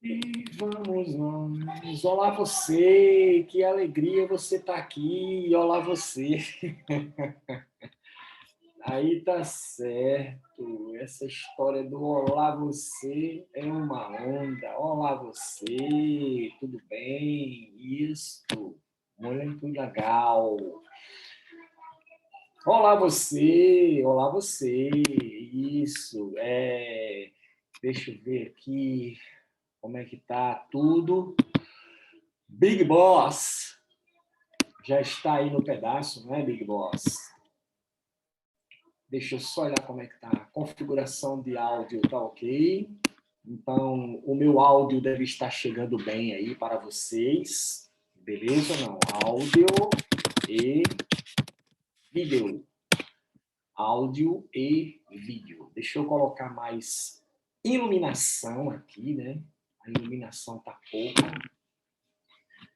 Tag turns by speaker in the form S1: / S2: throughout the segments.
S1: E vamos nós. Olá você, que alegria você estar aqui. Olá você. Aí tá certo. Essa história do olá você é uma onda. Olá você, tudo bem? Isso, muito legal. Olá você. Isso, deixa eu ver aqui como é que tá tudo. Big Boss já está aí no pedaço, né, Big Boss? Deixa eu só olhar como é que tá. A configuração de áudio tá ok. Então, o meu áudio deve estar chegando bem aí para vocês. Beleza ou não? Áudio e vídeo. Áudio e vídeo. Deixa eu colocar mais iluminação aqui, né? A iluminação tá pouca.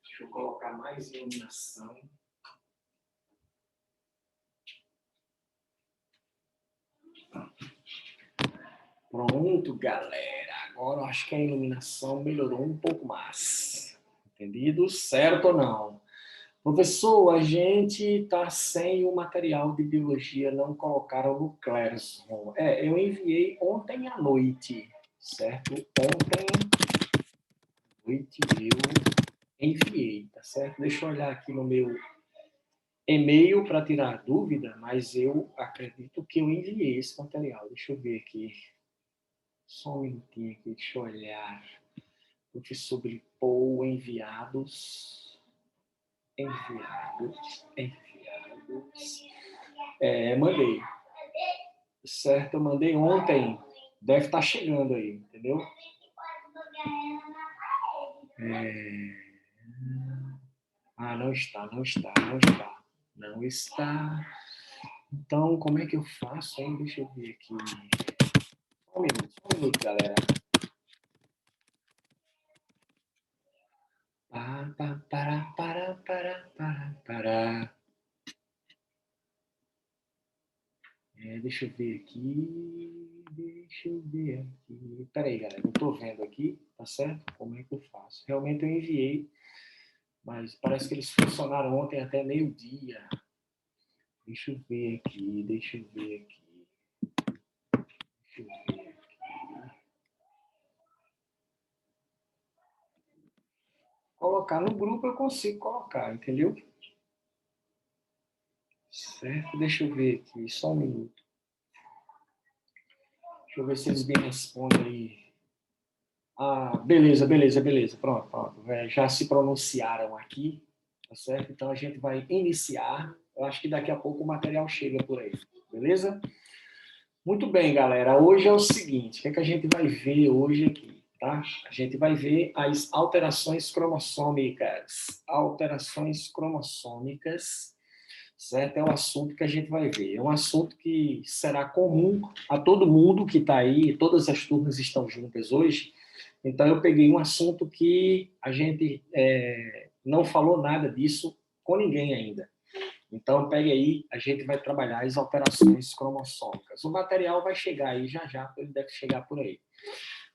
S1: Deixa eu colocar mais iluminação. Pronto, galera. Agora eu acho que a iluminação melhorou um pouco mais. Entendido? Certo ou não? Professor, a gente está sem o material de biologia, não colocaram no Classroom. Eu enviei ontem à noite, certo? Ontem à noite eu enviei, tá certo? Deixa eu olhar aqui no meu e-mail para tirar dúvida, mas eu acredito que eu enviei esse material. Deixa eu ver aqui. Só um minutinho aqui, deixa eu olhar. Professor Gripou, enviados. Mandei. Certo, eu mandei ontem. Deve estar chegando aí, entendeu? Não está. Não está. Então, como é que eu faço, hein? Deixa eu ver aqui. Só um minuto, galera. Deixa eu ver aqui. Peraí, galera. Eu tô vendo aqui, tá certo? Como é que eu faço? Realmente eu enviei, mas parece que eles funcionaram ontem até meio-dia. Deixa eu ver aqui. Colocar no grupo eu consigo colocar, entendeu? Certo? Deixa eu ver aqui, só um minuto. Deixa eu ver se eles me respondem aí. Beleza. Pronto. Já se pronunciaram aqui, tá certo? Então a gente vai iniciar. Eu acho que daqui a pouco o material chega por aí, beleza? Muito bem, galera. Hoje é o seguinte, o que é que a gente vai ver hoje aqui, tá? A gente vai ver as alterações cromossômicas. Certo? É o assunto que a gente vai ver. É um assunto que será comum a todo mundo que está aí, todas as turmas estão juntas hoje. Então, eu peguei um assunto que a gente não falou nada disso com ninguém ainda. Então, pegue aí, a gente vai trabalhar as alterações cromossômicas. O material vai chegar aí já, ele deve chegar por aí.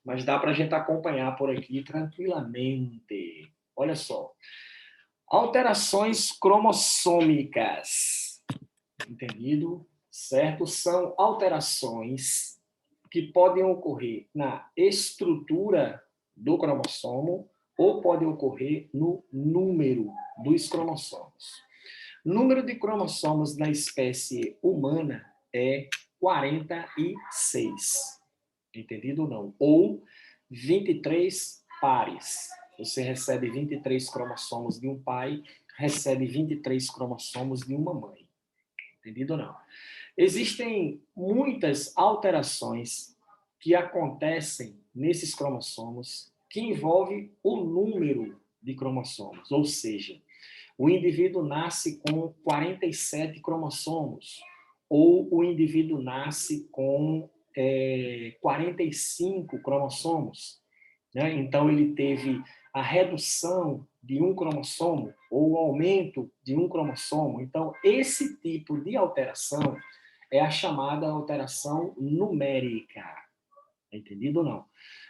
S1: Mas dá para a gente acompanhar por aqui tranquilamente. Olha só. Alterações cromossômicas. Entendido? Certo? São alterações que podem ocorrer na estrutura do cromossomo ou podem ocorrer no número dos cromossomos. O número de cromossomos na espécie humana é 46. Entendido ou não? Ou 23 pares. Você recebe 23 cromossomos de um pai, recebe 23 cromossomos de uma mãe. Entendido ou não? Existem muitas alterações que acontecem nesses cromossomos que envolvem o número de cromossomos, ou seja, o indivíduo nasce com 47 cromossomos, ou o indivíduo nasce com 45 cromossomos. Né? Então, ele teve a redução de um cromossomo ou o aumento de um cromossomo. Então, esse tipo de alteração é a chamada alteração numérica. Entendido ou não?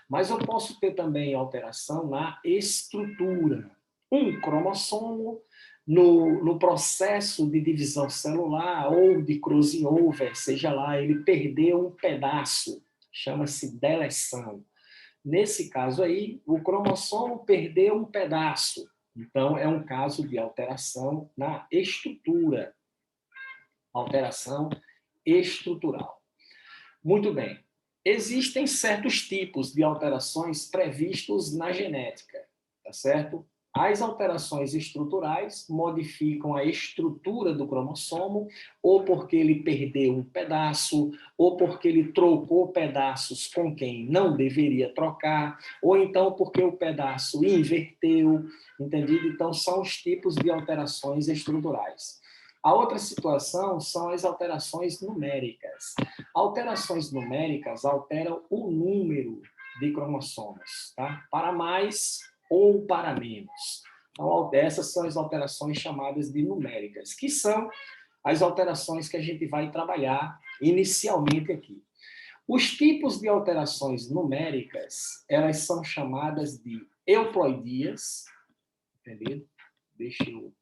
S1: Mas eu posso ter também alteração na estrutura. Um cromossomo, no processo de divisão celular ou de crossing over, seja lá, ele perdeu um pedaço, chama-se deleção. Nesse caso aí, o cromossomo perdeu um pedaço. Então, é um caso de alteração na estrutura. Alteração estrutural. Muito bem. Existem certos tipos de alterações previstos na genética, tá certo? As alterações estruturais modificam a estrutura do cromossomo, ou porque ele perdeu um pedaço, ou porque ele trocou pedaços com quem não deveria trocar, ou então porque o pedaço inverteu, entendido? Então, são os tipos de alterações estruturais. A outra situação são as alterações numéricas. Alterações numéricas alteram o número de cromossomos, tá? Para mais ou para menos. Então, essas são as alterações chamadas de numéricas, que são as alterações que a gente vai trabalhar inicialmente aqui. Os tipos de alterações numéricas, elas são chamadas de euploidias, entendeu? Deixa eu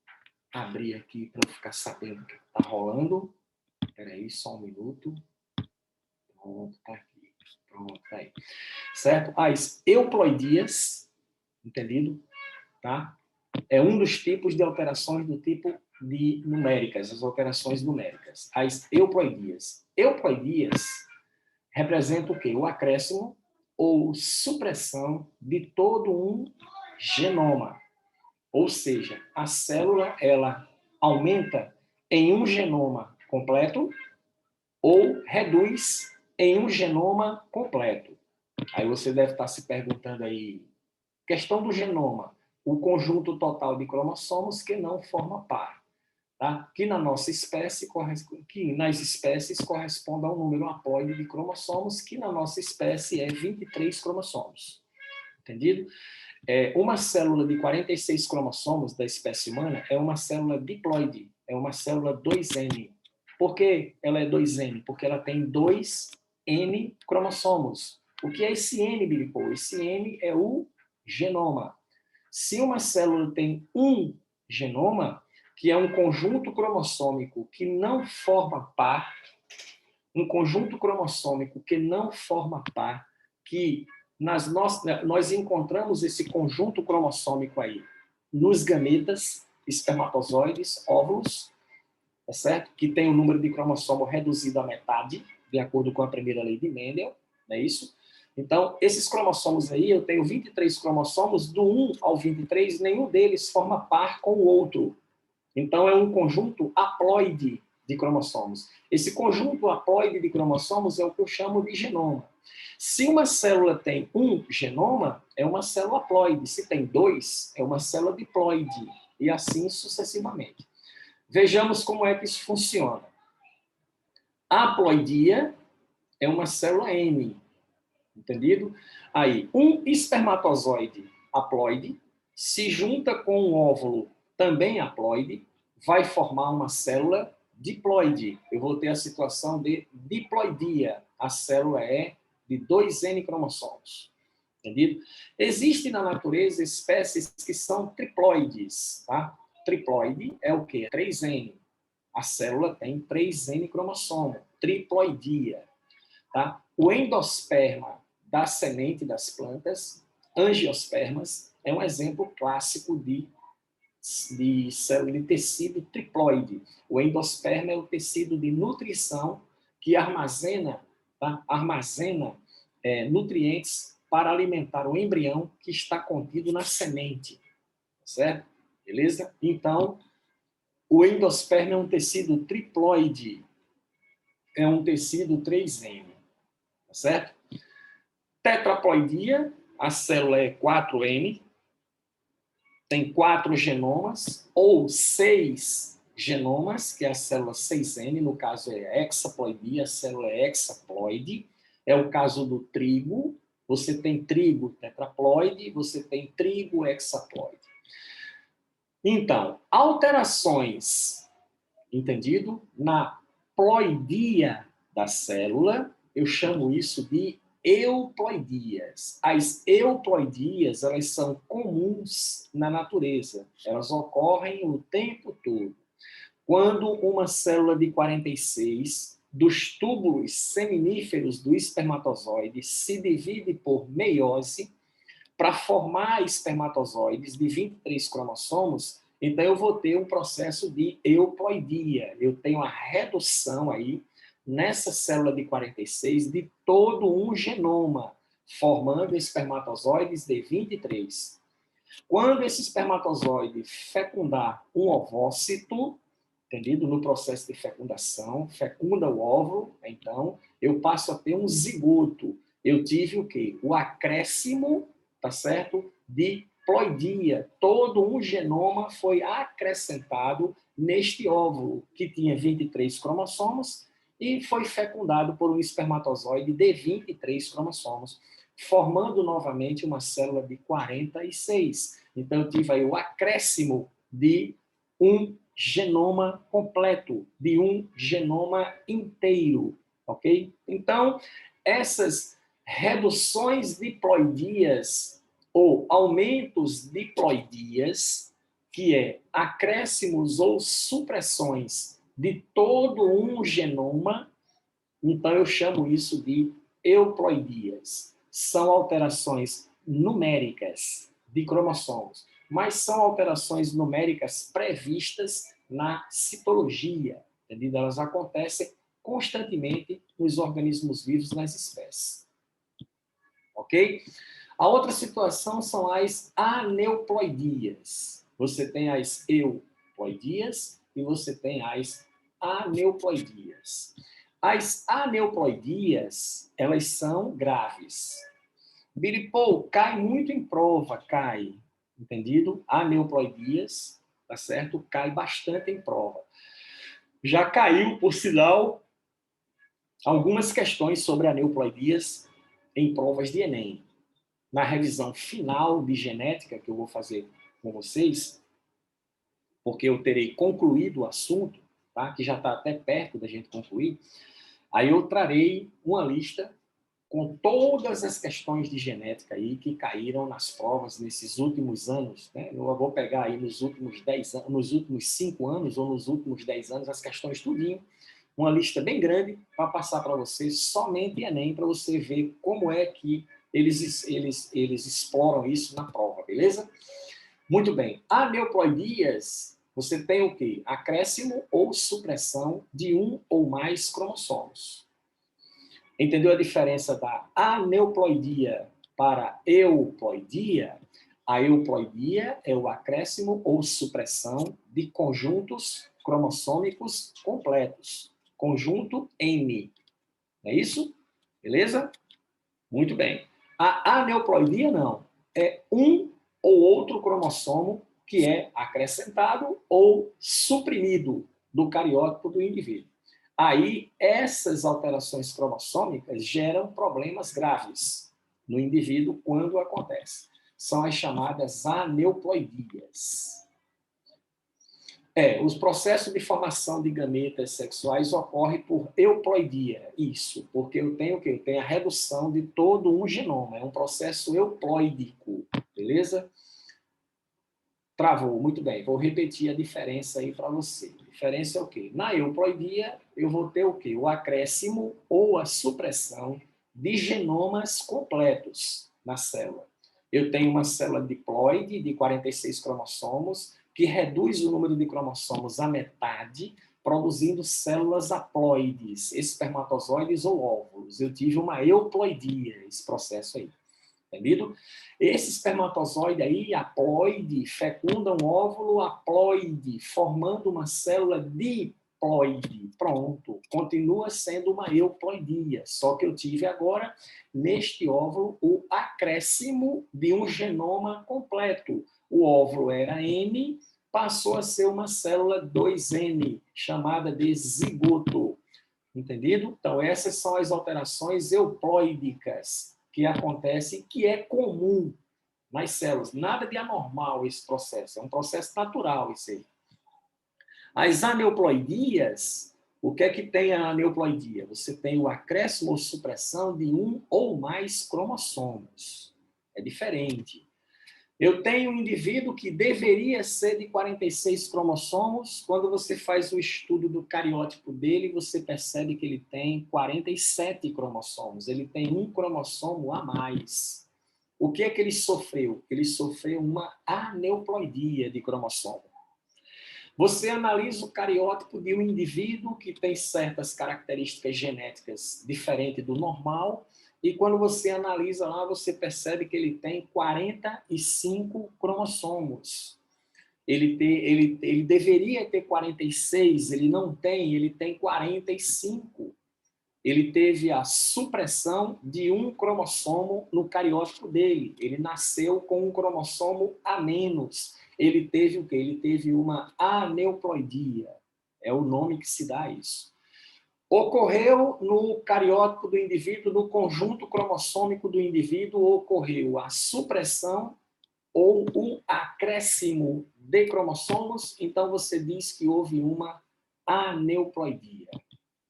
S1: abrir aqui para eu ficar sabendo o que está rolando. Espera aí, só um minuto. Pronto, tá aqui. Pronto, tá aí. Certo? As euploidias, entendido? Tá? É um dos tipos de alterações do tipo de numéricas, as alterações numéricas. As euploidias. Euploidias representam o quê? O acréscimo ou supressão de todo um genoma. Ou seja, a célula, ela aumenta em um genoma completo ou reduz em um genoma completo. Aí você deve estar se perguntando aí, questão do genoma, o conjunto total de cromossomos que não forma par, tá? Que na nossa espécie, que nas espécies corresponde ao número haploide de cromossomos, que na nossa espécie é 23 cromossomos. Entendido? Uma célula de 46 cromossomos da espécie humana é uma célula diploide, é uma célula 2N. Por que ela é 2N? Porque ela tem 2N cromossomos. O que é esse N, Bilipô? Esse N é o genoma. Se uma célula tem um genoma, que é um conjunto cromossômico que não forma par, um conjunto cromossômico que não forma par, que nós encontramos esse conjunto cromossômico aí nos gametas, espermatozoides, óvulos, tá certo? Que tem o número de cromossomo reduzido à metade, de acordo com a primeira lei de Mendel, não é isso? Então, esses cromossomos aí, eu tenho 23 cromossomos, do 1 ao 23, nenhum deles forma par com o outro. Então, é um conjunto haploide de cromossomos. Esse conjunto haploide de cromossomos é o que eu chamo de genoma. Se uma célula tem um genoma, é uma célula haploide. Se tem dois, é uma célula diploide. E assim sucessivamente. Vejamos como é que isso funciona. A haploidia é uma célula M. Entendido? Aí, um espermatozoide haploide se junta com um óvulo também haploide, vai formar uma célula diploide. Eu vou ter a situação de diploidia. A célula é de 2N cromossomos. Entendido? Existem na natureza espécies que são triploides. Tá? Triploide é o quê? 3N. A célula tem 3N cromossomo. Triploidia. Tá? O endosperma da semente das plantas, angiospermas, é um exemplo clássico de célula de tecido triploide. O endosperma é o tecido de nutrição que armazena, tá? Nutrientes para alimentar o embrião que está contido na semente. Certo? Beleza? Então, o endosperma é um tecido triploide. É um tecido 3N. Certo? Tetraploidia, a célula é 4N, tem 4 genomas, ou 6 genomas, que é a célula 6N, no caso é hexaploidia, a célula é hexaploide. É o caso do trigo, você tem trigo tetraploide, você tem trigo hexaploide. Então, alterações, entendido? Na ploidia da célula, eu chamo isso de euploidias. As euploidias, elas são comuns na natureza. Elas ocorrem o tempo todo. Quando uma célula de 46 dos túbulos seminíferos do espermatozoide se divide por meiose para formar espermatozoides de 23 cromossomos, então eu vou ter um processo de euploidia. Eu tenho a redução aí, nessa célula de 46, de todo um genoma, formando espermatozoides de 23. Quando esse espermatozoide fecundar um ovócito, entendido? No processo de fecundação, fecunda o óvulo, então eu passo a ter um zigoto. Eu tive o quê? O acréscimo, tá certo? De ploidia. Todo um genoma foi acrescentado neste óvulo, que tinha 23 cromossomos, e foi fecundado por um espermatozoide de 23 cromossomos, formando novamente uma célula de 46. Então, eu tive aí o acréscimo de um genoma completo, de um genoma inteiro, ok? Então, essas reduções diploidias ou aumentos diploidias, que é acréscimos ou supressões de todo um genoma, então eu chamo isso de euploidias. São alterações numéricas de cromossomos, mas são alterações numéricas previstas na citologia, entendeu? Elas acontecem constantemente nos organismos vivos, nas espécies. Ok? A outra situação são as aneuploidias. Você tem as euploidias e você tem as aneuploidias. As aneuploidias, elas são graves. Biripou, cai muito em prova, cai. Entendido? Aneuploidias, tá certo? Cai bastante em prova. Já caiu, por sinal, algumas questões sobre aneuploidias em provas de Enem. Na revisão final de genética que eu vou fazer com vocês, porque eu terei concluído o assunto, tá? Que já está até perto da gente concluir, aí eu trarei uma lista com todas as questões de genética aí que caíram nas provas nesses últimos anos, né? Eu vou pegar aí nos últimos 10 anos, nos últimos 5 anos ou nos últimos 10 anos as questões tudinho, uma lista bem grande para passar para vocês somente Enem, para você ver como é que eles exploram isso na prova, beleza? Muito bem. Aneuploidias, você tem o quê? Acréscimo ou supressão de um ou mais cromossomos. Entendeu a diferença da aneuploidia para euploidia? A euploidia é o acréscimo ou supressão de conjuntos cromossômicos completos. Conjunto N. É isso? Beleza? Muito bem. A aneuploidia não. É um ou outro cromossomo que é acrescentado ou suprimido do cariótipo do indivíduo. Aí, essas alterações cromossômicas geram problemas graves no indivíduo quando acontece. São as chamadas aneuploidias. Os processos de formação de gametas sexuais ocorrem por euploidia. Isso, porque eu tenho o quê? Eu tenho a redução de todo um genoma. É um processo euploídico, beleza? Travou, muito bem. Vou repetir a diferença aí para você. A diferença é o quê? Na euploidia, eu vou ter o quê? O acréscimo ou a supressão de genomas completos na célula. Eu tenho uma célula diploide de 46 cromossomos, que reduz o número de cromossomos à metade, produzindo células haploides, espermatozoides ou óvulos. Eu tive uma euploidia, esse processo aí. Entendido? Esse espermatozoide aí, haploide, fecunda um óvulo haploide, formando uma célula diploide. Pronto, continua sendo uma euploidia, só que eu tive agora, neste óvulo, o acréscimo de um genoma completo. O óvulo era N, passou a ser uma célula 2N, chamada de zigoto. Entendido? Então, essas são as alterações euploídicas que acontecem, que é comum nas células. Nada de anormal esse processo, é um processo natural isso aí. As aneuploidias, O que é que tem a aneuploidia? Você tem o acréscimo ou supressão de um ou mais cromossomos. É diferente. Eu tenho um indivíduo que deveria ser de 46 cromossomos. Quando você faz o estudo do cariótipo dele, você percebe que ele tem 47 cromossomos. Ele tem um cromossomo a mais. O que é que ele sofreu? Ele sofreu uma aneuploidia de cromossomo. Você analisa o cariótipo de um indivíduo que tem certas características genéticas diferentes do normal, e quando você analisa lá, você percebe que ele tem 45 cromossomos. Ele deveria ter 46, ele não tem, ele tem 45. Ele teve a supressão de um cromossomo no cariótipo dele. Ele nasceu com um cromossomo a menos. Ele teve o quê? Ele teve uma aneuploidia. É o nome que se dá a isso. Ocorreu no cariótipo do indivíduo, no conjunto cromossômico do indivíduo, ocorreu a supressão ou o acréscimo de cromossomos, então você diz que houve uma aneuploidia.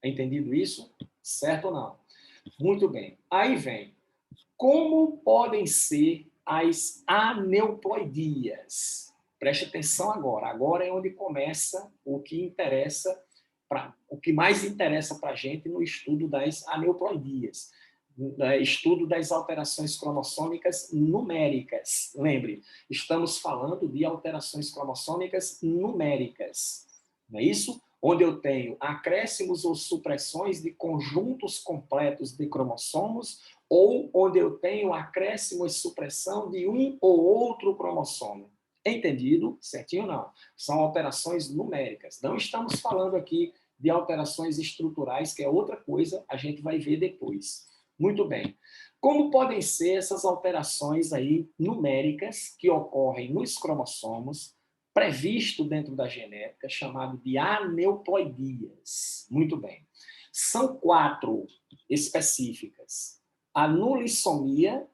S1: É entendido isso? Certo ou não? Muito bem. Aí vem. Como podem ser as aneuploidias? Preste atenção agora. Agora é onde começa o que interessa, o que mais interessa para a gente no estudo das aneuploidias. Estudo das alterações cromossômicas numéricas. Lembre, estamos falando de alterações cromossômicas numéricas. Não é isso? Onde eu tenho acréscimos ou supressões de conjuntos completos de cromossomos, ou onde eu tenho acréscimo e supressão de um ou outro cromossomo. Entendido? Certinho ou não? São alterações numéricas. Não estamos falando aqui de alterações estruturais, que é outra coisa, a gente vai ver depois. Muito bem. Como podem ser essas alterações aí numéricas que ocorrem nos cromossomos, previsto dentro da genética, chamado de aneuploidias? Muito bem. São 4 específicas: a nulissomia,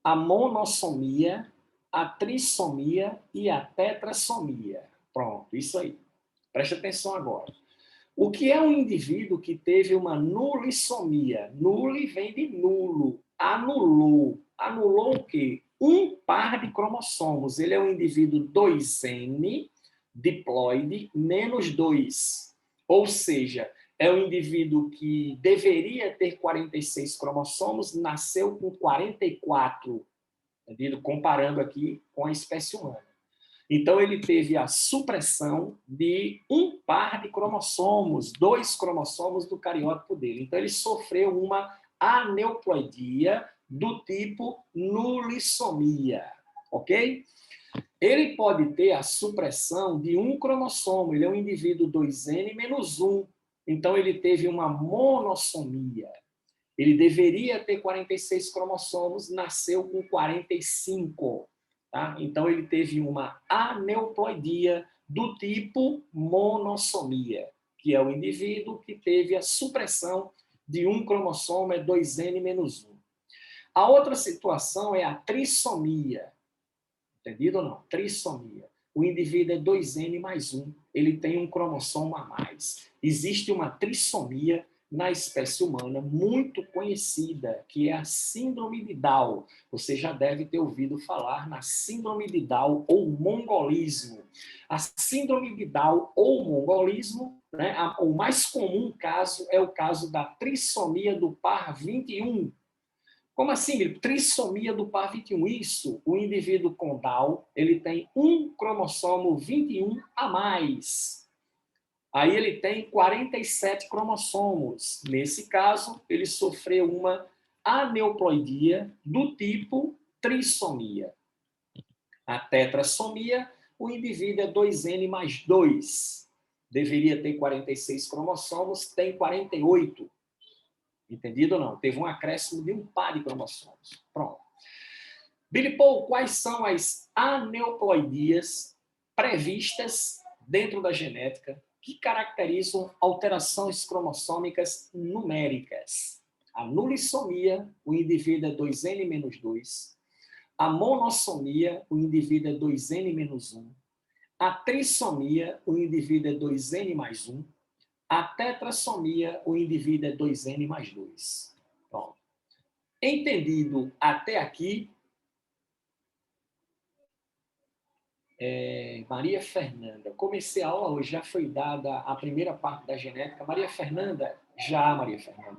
S1: a monossomia, a trissomia e a tetrassomia. Pronto, isso aí. Preste atenção agora. O que é um indivíduo que teve uma nulissomia? Nulli vem de nulo, anulou. Anulou o quê? Um par de cromossomos. Ele é um indivíduo 2N, diploide, menos 2. Ou seja, é um indivíduo que deveria ter 46 cromossomos, nasceu com 44, entendeu? Comparando aqui com a espécie humana. Então, ele teve a supressão de um par de cromossomos, 2 cromossomos do cariótipo dele. Então, ele sofreu uma aneuploidia do tipo nulissomia, ok? Ele pode ter a supressão de um cromossomo, ele é um indivíduo 2N menos 1. Então, ele teve uma monossomia. Ele deveria ter 46 cromossomos, nasceu com 45. Tá? Então, ele teve uma aneuploidia do tipo monossomia, que é o indivíduo que teve a supressão de um cromossomo, é 2N menos 1. A outra situação é a trissomia. Entendido ou não? Trissomia. O indivíduo é 2N mais 1. Ele tem um cromossomo a mais. Existe uma trissomia na espécie humana muito conhecida, que é a síndrome de Down. Você já deve ter ouvido falar na síndrome de Down ou mongolismo. A síndrome de Down ou mongolismo, né, o mais comum caso é o caso da trissomia do par 21. Como assim? Trissomia do par 21. Isso, o indivíduo com Down, ele tem um cromossomo 21 a mais. Aí ele tem 47 cromossomos. Nesse caso, ele sofreu uma aneuploidia do tipo trissomia. A tetrassomia, o indivíduo é 2N mais 2. Deveria ter 46 cromossomos, tem 48. Entendido ou não? Teve um acréscimo de um par de cromossomos. Pronto. Billy Paul, quais são as aneuploidias previstas dentro da genética que caracterizam alterações cromossômicas numéricas? A nulissomia, o indivíduo é 2N menos 2. A monossomia, o indivíduo é 2N menos 1. A trissomia, o indivíduo é 2N mais 1. A tetrassomia, o indivíduo é 2N mais 2. Pronto. Entendido até aqui, Maria Fernanda, comecei a aula hoje, já foi dada a primeira parte da genética. Maria Fernanda,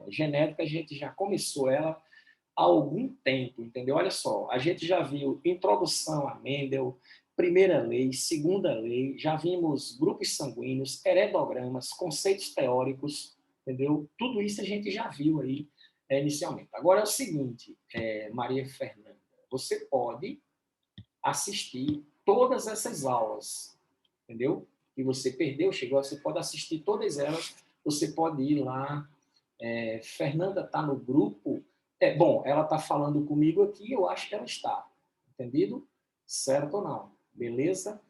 S1: genética a gente já começou ela há algum tempo, entendeu? Olha só, a gente já viu introdução a Mendel, primeira lei, segunda lei, já vimos grupos sanguíneos, heredogramas, conceitos teóricos, entendeu? Tudo isso a gente já viu aí inicialmente. Agora é o seguinte, Maria Fernanda, você pode assistir todas essas aulas, entendeu? Que você perdeu, chegou, você pode assistir todas elas, você pode ir lá. Fernanda está no grupo. Bom, ela está falando comigo aqui, eu acho que ela está. Entendido? Certo ou não? Beleza?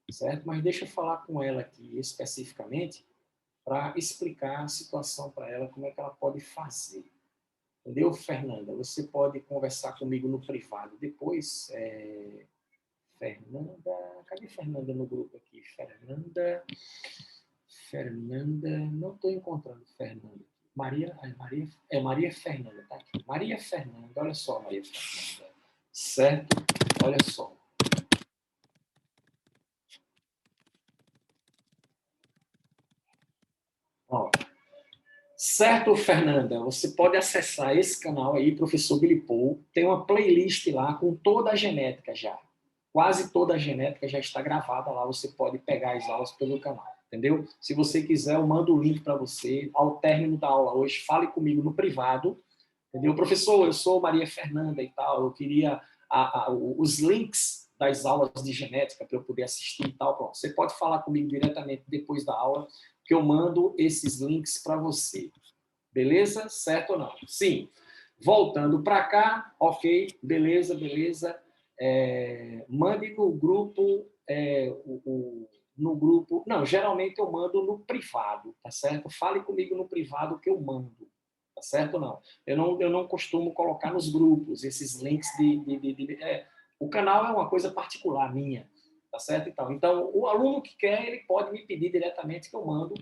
S1: Certo? Mas deixa eu falar com ela aqui especificamente para explicar a situação para ela, como é que ela pode fazer. Entendeu, Fernanda? Você pode conversar comigo no privado depois. Fernanda, cadê Fernanda no grupo aqui? Fernanda, não estou encontrando Fernanda. Maria Fernanda, tá aqui. Maria Fernanda, olha só, Maria Fernanda. Certo? Olha só. Ó. Certo, Fernanda, você pode acessar esse canal aí, Professor Billy Paul. Tem uma playlist lá com toda a genética já. Quase toda a genética já está gravada lá. Você pode pegar as aulas pelo canal, entendeu? Se você quiser, eu mando o link para você. Ao término da aula hoje, fale comigo no privado. Entendeu? Professor, eu sou Maria Fernanda e tal, eu queria os links das aulas de genética para eu poder assistir e tal. Pronto. Você pode falar comigo diretamente depois da aula, que eu mando esses links para você. Beleza? Certo ou não? Sim. Voltando para cá, ok, beleza. Mande no grupo, no grupo. Não, geralmente eu mando no privado, tá certo? Fale comigo no privado que eu mando. Tá certo ou não? Eu não costumo colocar nos grupos esses links o canal é uma coisa particular minha, tá certo? Então, o aluno que quer, ele pode me pedir diretamente que eu mando,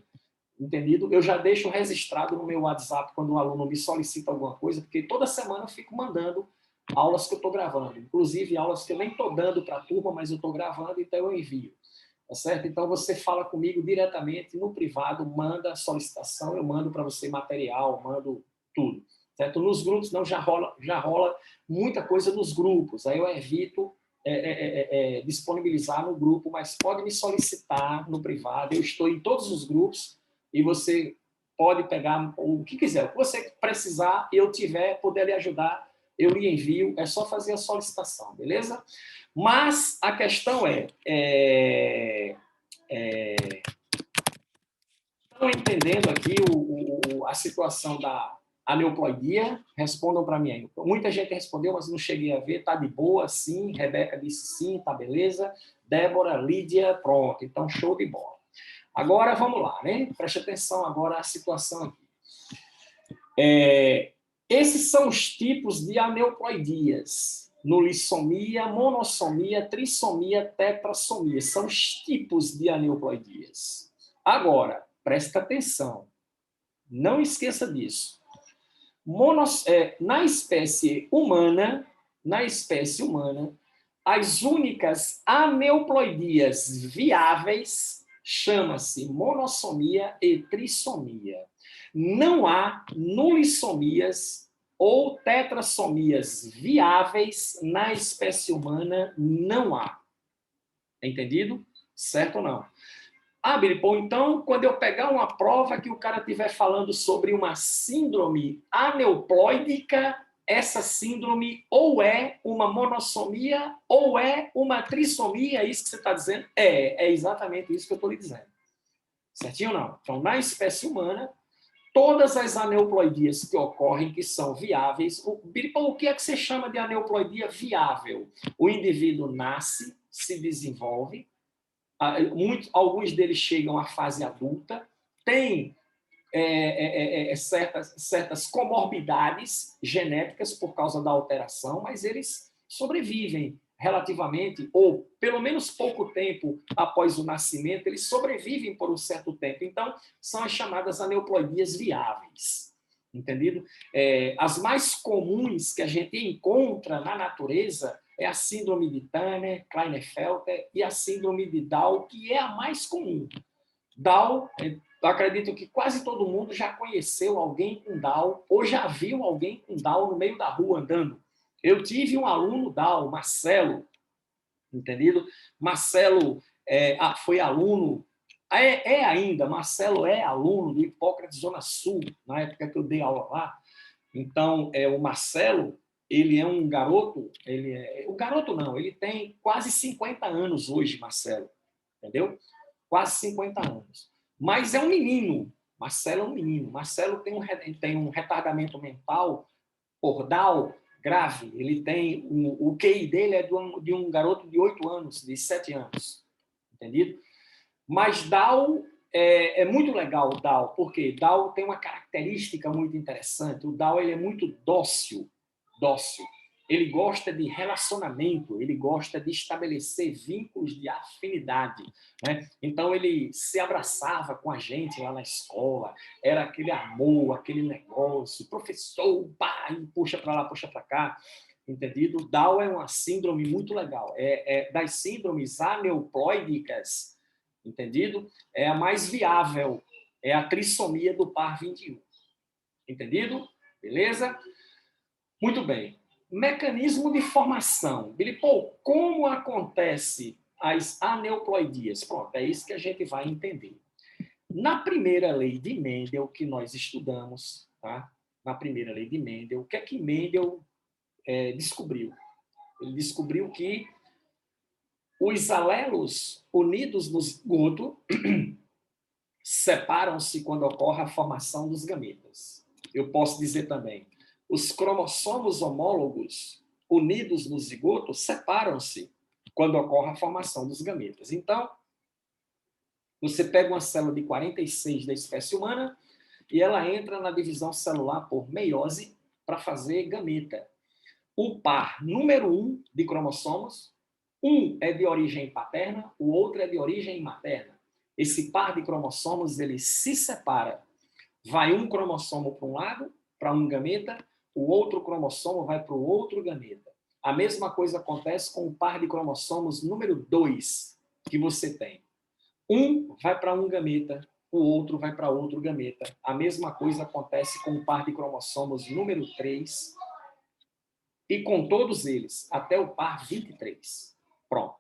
S1: entendido? Eu já deixo registrado no meu WhatsApp quando o aluno me solicita alguma coisa, porque toda semana eu fico mandando aulas que eu estou gravando, inclusive aulas que eu nem estou dando para a turma, mas eu estou gravando, então eu envio. Tá certo? Então, você fala comigo diretamente no privado, manda solicitação, eu mando para você material, mando tudo. Certo? Nos grupos, não, já rola muita coisa nos grupos, aí eu evito disponibilizar no grupo, mas pode me solicitar no privado, eu estou em todos os grupos e você pode pegar o que quiser, o que você precisar e eu tiver, puder lhe ajudar, eu lhe envio, é só fazer a solicitação, beleza? Mas a questão estão entendendo aqui a situação da aneuploidia? Respondam para mim aí. Muita gente respondeu, mas não cheguei a ver. Está de boa, sim. Rebeca disse sim, tá beleza. Débora, Lídia, pronto. Então, show de bola. Agora, vamos lá, né? Preste atenção agora à situação aqui. Esses são os tipos de aneuploidias. Nulissomia, monossomia, trissomia, tetrassomia. São os tipos de aneuploidias. Agora, presta atenção. Não esqueça disso. Na espécie humana, as únicas aneuploidias viáveis chama-se monossomia e trissomia. Não há nulissomias ou tetrassomias viáveis na espécie humana, não há. Entendido? Certo ou não? Billy Paul, então, quando eu pegar uma prova que o cara estiver falando sobre uma síndrome aneuploídica, essa síndrome ou é uma monossomia ou é uma trissomia, é isso que você está dizendo? É exatamente isso que eu estou lhe dizendo. Certinho ou não? Então, na espécie humana, todas as aneuploidias que ocorrem, que são viáveis, Billy Paul, o que é que você chama de aneuploidia viável? O indivíduo nasce, se desenvolve, alguns deles chegam à fase adulta, têm certas comorbidades genéticas por causa da alteração, mas eles sobrevivem, relativamente, ou pelo menos pouco tempo após o nascimento, eles sobrevivem por um certo tempo. Então, são as chamadas aneuploidias viáveis. Entendido? As mais comuns que a gente encontra na natureza é a síndrome de Turner, Klinefelter e a síndrome de Down, que é a mais comum. Down, eu acredito que quase todo mundo já conheceu alguém com Down ou já viu alguém com Down no meio da rua andando. Eu tive um aluno Down, Marcelo, entendido? Marcelo foi aluno, ainda, Marcelo é aluno do Hipócrates Zona Sul, na época que eu dei aula lá. Então, o Marcelo, ele é um garoto, o garoto não, ele tem quase 50 anos hoje, Marcelo, entendeu? Quase 50 anos. Mas é um menino, Marcelo é um menino. Marcelo tem um retardamento mental por Down grave. Ele tem o QI dele é de um garoto de 8 anos, de 7 anos. Entendido? Mas Down é muito legal, o Down, porque Down tem uma característica muito interessante. O Down ele é muito dócil. Ele gosta de relacionamento, ele gosta de estabelecer vínculos de afinidade, né? Então, ele se abraçava com a gente lá na escola, era aquele amor, aquele negócio, professor, pai, puxa para lá, puxa para cá, entendido? Down é uma síndrome muito legal, das síndromes aneuploídicas, entendido? É a mais viável, é a trissomia do par 21, entendido? Beleza? Muito bem. Mecanismo de formação. Billy Paul, como acontece as aneuploidias? Pronto, é isso que a gente vai entender. Na primeira lei de Mendel, que nós estudamos, tá? Na primeira lei de Mendel, o que é que Mendel descobriu? Ele descobriu que os alelos unidos no zigoto separam-se quando ocorre a formação dos gametas. Eu posso dizer também, os cromossomos homólogos unidos no zigoto separam-se quando ocorre a formação dos gametas. Então, você pega uma célula de 46 da espécie humana e ela entra na divisão celular por meiose para fazer gameta. O par número 1 de cromossomos, um é de origem paterna, o outro é de origem materna. Esse par de cromossomos ele se separa. Vai um cromossomo para um lado, para um gameta, o outro cromossomo vai para o outro gameta. A mesma coisa acontece com o par de cromossomos número 2 que você tem. Um vai para um gameta, o outro vai para outro gameta. A mesma coisa acontece com o par de cromossomos número 3 e com todos eles, até o par 23. Pronto.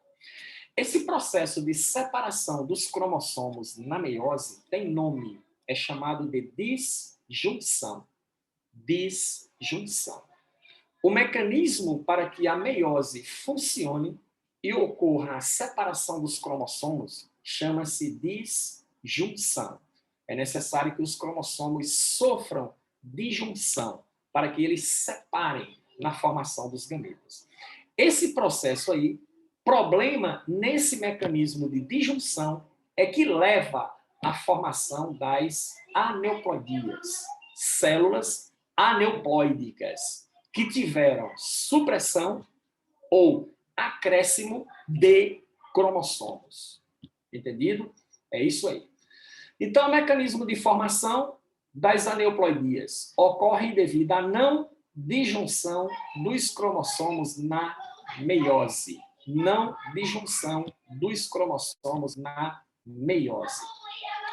S1: Esse processo de separação dos cromossomos na meiose tem nome, é chamado de disjunção. Disjunção. O mecanismo para que a meiose funcione e ocorra a separação dos cromossomos chama-se disjunção. É necessário que os cromossomos sofram disjunção para que eles separem na formação dos gametas. Esse processo aí, problema nesse mecanismo de disjunção é que leva à formação das aneuploidias, células aneuploídicas, que tiveram supressão ou acréscimo de cromossomos. Entendido? É isso aí. Então, o mecanismo de formação das aneuploidias ocorre devido à não disjunção dos cromossomos na meiose. Não disjunção dos cromossomos na meiose.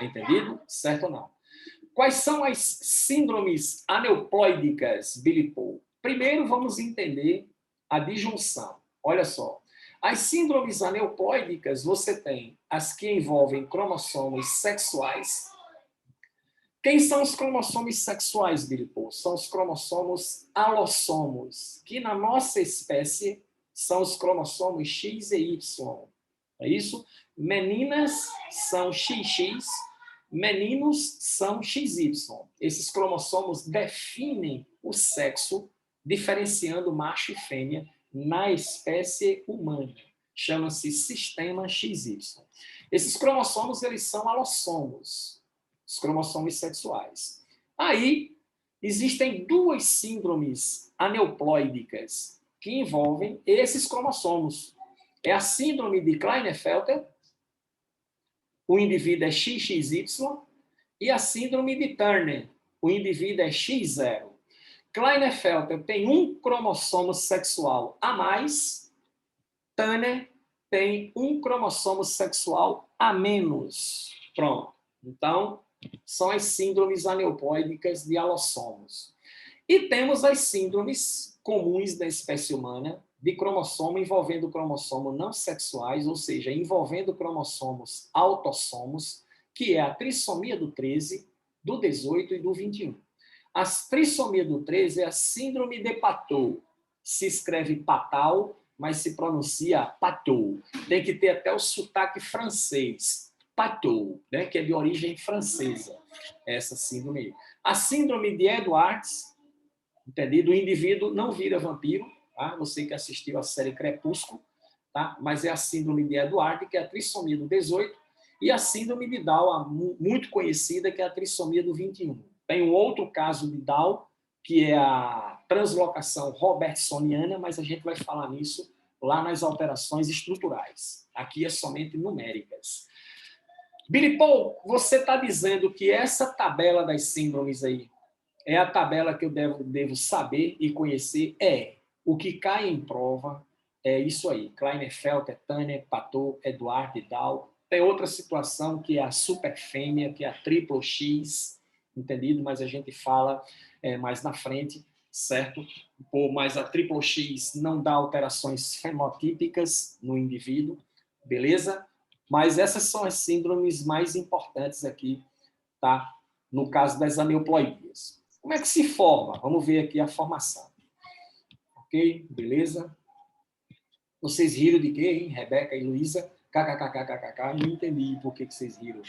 S1: Entendido? Certo ou não? Quais são as síndromes aneuploídicas, Billy Paul? Primeiro, vamos entender a disjunção. Olha só. As síndromes aneuploídicas, você tem as que envolvem cromossomos sexuais. Quem são os cromossomos sexuais, Billy Paul? São os cromossomos alossomos, que na nossa espécie são os cromossomos X e Y. É isso? Meninas são XX, meninos são XY. Esses cromossomos definem o sexo, diferenciando macho e fêmea na espécie humana. Chama-se sistema XY. Esses cromossomos, eles são alossomos, os cromossomos sexuais. Aí, existem duas síndromes aneuploídicas, que envolvem esses cromossomos. É a síndrome de Klinefelter, o indivíduo é XXY, e a síndrome de Turner, o indivíduo é X0. Klinefelter tem um cromossomo sexual a mais, Turner tem um cromossomo sexual a menos. Pronto. Então, são as síndromes aneuploídicas de alossomos. E temos as síndromes comuns da espécie humana, de cromossomo envolvendo cromossomo não sexuais, ou seja, envolvendo cromossomos autossomos, que é a trissomia do 13, do 18 e do 21. A trissomia do 13 é a síndrome de Patou. Se escreve Patal, mas se pronuncia Patou. Tem que ter até o sotaque francês. Patou, né, que é de origem francesa, essa síndrome. A síndrome de Edwards, entendido? O indivíduo não vira vampiro, tá? Você que assistiu a série Crepúsculo, tá? Mas é a síndrome de Edwards, que é a trissomia do 18, e a síndrome de Down, muito conhecida, que é a trissomia do 21. Tem um outro caso de Down, que é a translocação robertsoniana, mas a gente vai falar nisso lá nas alterações estruturais. Aqui é somente numéricas. Billy Paul, você está dizendo que essa tabela das síndromes aí é a tabela que eu devo saber e conhecer? É. O que cai em prova é isso aí. Klinefelter, Turner, Patou, Edward e Down. Tem outra situação que é a superfêmea, que é a triplo X, entendido? Mas a gente fala mais na frente, certo? Mas a triplo X não dá alterações fenotípicas no indivíduo, beleza? Mas essas são as síndromes mais importantes aqui, tá? No caso das aneuploidias. Como é que se forma? Vamos ver aqui a formação. Ok? Beleza? Vocês riram de quê, hein? Rebeca e Luísa? KKKKKK. Não entendi por que vocês riram.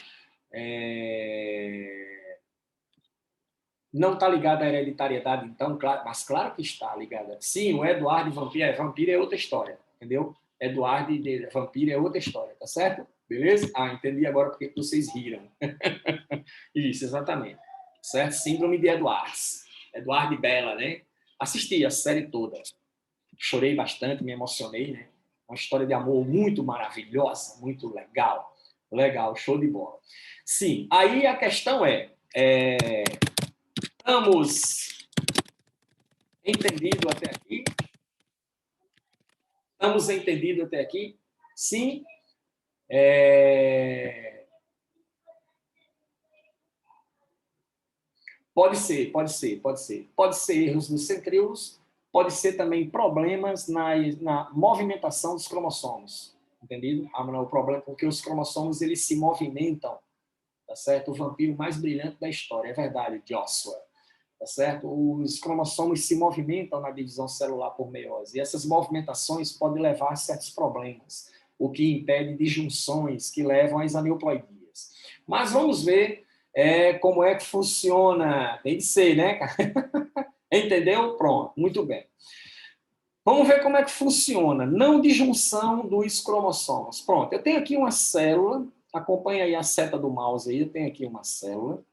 S1: Não está ligada à hereditariedade, então, claro, mas claro que está ligada. Sim, o Eduardo de vampiro é outra história, entendeu? Eduardo de vampiro é outra história, tá certo? Beleza? Ah, entendi agora porque que vocês riram. Isso, exatamente. Certo? Síndrome de Edwards. Eduardo e Bella, né? Assisti a série toda. Chorei bastante, me emocionei, né? Uma história de amor muito maravilhosa, muito legal. Legal, show de bola. Sim, aí a questão estamos entendidos até aqui? Estamos entendidos até aqui? Sim. Pode ser, pode ser, pode ser. Pode ser erros nos centríolos, pode ser também problemas na movimentação dos cromossomos. Entendido? O problema é porque os cromossomos eles se movimentam, tá certo? O vampiro mais brilhante da história, é verdade, Joshua. Tá certo? Os cromossomos se movimentam na divisão celular por meiose, e essas movimentações podem levar a certos problemas, o que impede disjunções que levam às aneuploidias. Mas vamos ver como é que funciona. Tem de ser, né, cara? Entendeu? Pronto, muito bem. Vamos ver como é que funciona. Não disjunção dos cromossomos. Pronto, eu tenho aqui uma célula, acompanha aí a seta do mouse aí, eu tenho aqui uma célula,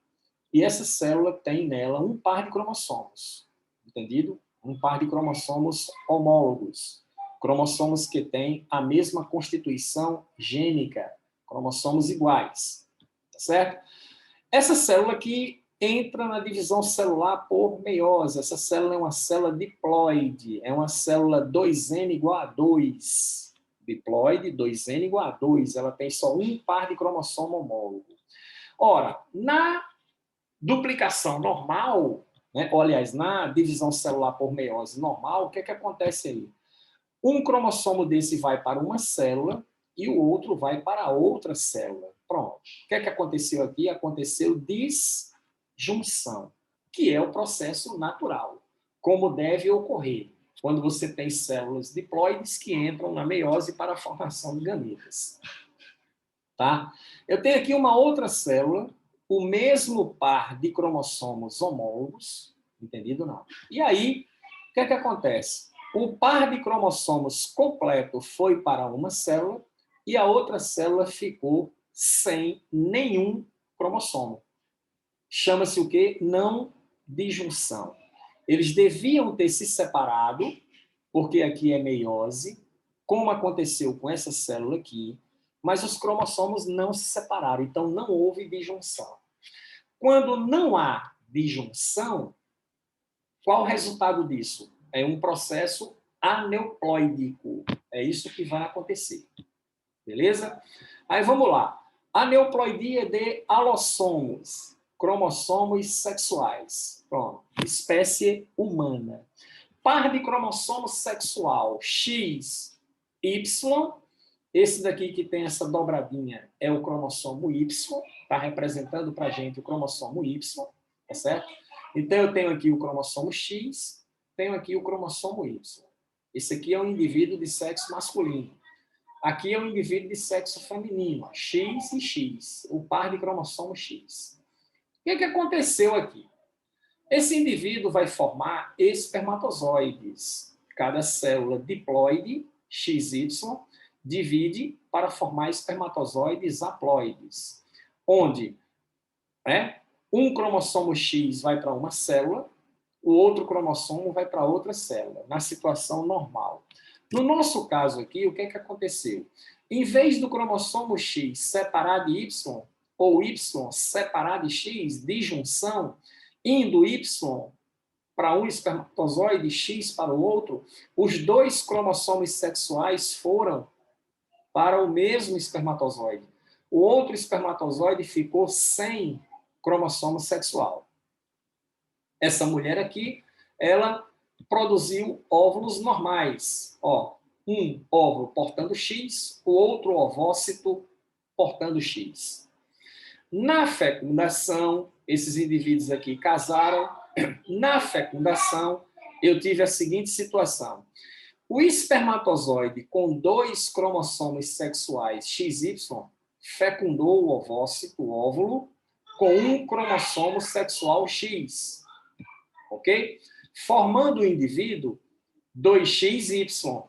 S1: e essa célula tem nela um par de cromossomos, entendido? Um par de cromossomos homólogos, cromossomos que têm a mesma constituição gênica, cromossomos iguais, tá certo? Essa célula aqui entra na divisão celular por meiose. Essa célula é uma célula diploide, é uma célula 2N igual a 2. Diploide, 2N igual a 2. Ela tem só um par de cromossomo homólogo. Ora, na duplicação normal, né, ou aliás, na divisão celular por meiose normal, o que é que acontece aí? Um cromossomo desse vai para uma célula e o outro vai para outra célula. Pronto. O que é que aconteceu aqui? Aconteceu disjunção, que é o processo natural, como deve ocorrer quando você tem células diploides que entram na meiose para a formação de gametas. Tá? Eu tenho aqui uma outra célula, o mesmo par de cromossomos homólogos, entendido não? E aí, o que é que acontece? O par de cromossomos completo foi para uma célula e a outra célula ficou sem nenhum cromossomo. Chama-se o quê? Não disjunção. Eles deviam ter se separado, porque aqui é meiose, como aconteceu com essa célula aqui, mas os cromossomos não se separaram, então não houve disjunção. Quando não há disjunção, qual o resultado disso? É um processo aneuploídico. É isso que vai acontecer. Beleza? Aí vamos lá. Aneuploidia de alossomos, cromossomos sexuais. Pronto. Espécie humana. Par de cromossomo sexual X, Y. Esse daqui que tem essa dobradinha é o cromossomo Y. Está representando para a gente o cromossomo Y. Tá certo? Então, eu tenho aqui o cromossomo X, tenho aqui o cromossomo Y. Esse aqui é um indivíduo de sexo masculino. Aqui é um indivíduo de sexo feminino, X e X, o par de cromossomo X. O que aconteceu aqui? Esse indivíduo vai formar espermatozoides. Cada célula diploide, XY, divide para formar espermatozoides haploides, onde um cromossomo X vai para uma célula, o outro cromossomo vai para outra célula, na situação normal. No nosso caso aqui, o que aconteceu? Em vez do cromossomo X separar de Y, ou Y separar de X, disjunção, indo Y para um espermatozoide, X para o outro, os dois cromossomos sexuais foram para o mesmo espermatozoide. O outro espermatozoide ficou sem cromossomo sexual. Essa mulher aqui, ela produziu óvulos normais. Ó, um óvulo portando X, o outro ovócito portando X. Na fecundação, esses indivíduos aqui casaram. Na fecundação, eu tive a seguinte situação. O espermatozoide com dois cromossomos sexuais XY fecundou o ovócito, o óvulo, com um cromossomo sexual X. Ok? Formando o indivíduo 2XY.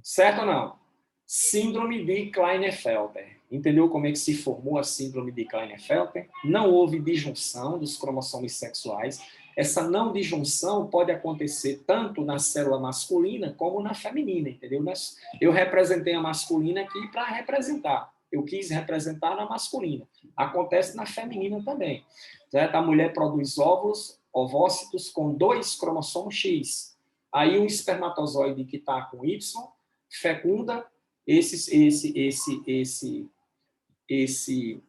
S1: Certo ou não? Síndrome de Klinefelter. Entendeu como é que se formou a síndrome de Klinefelter? Não houve disjunção dos cromossomos sexuais. Essa não disjunção pode acontecer tanto na célula masculina como na feminina, entendeu? Eu representei a masculina aqui para representar. Eu quis representar na masculina. Acontece na feminina também. Certo? A mulher produz óvulos, ovócitos com dois cromossomos X. Aí um espermatozoide que está com Y fecunda esse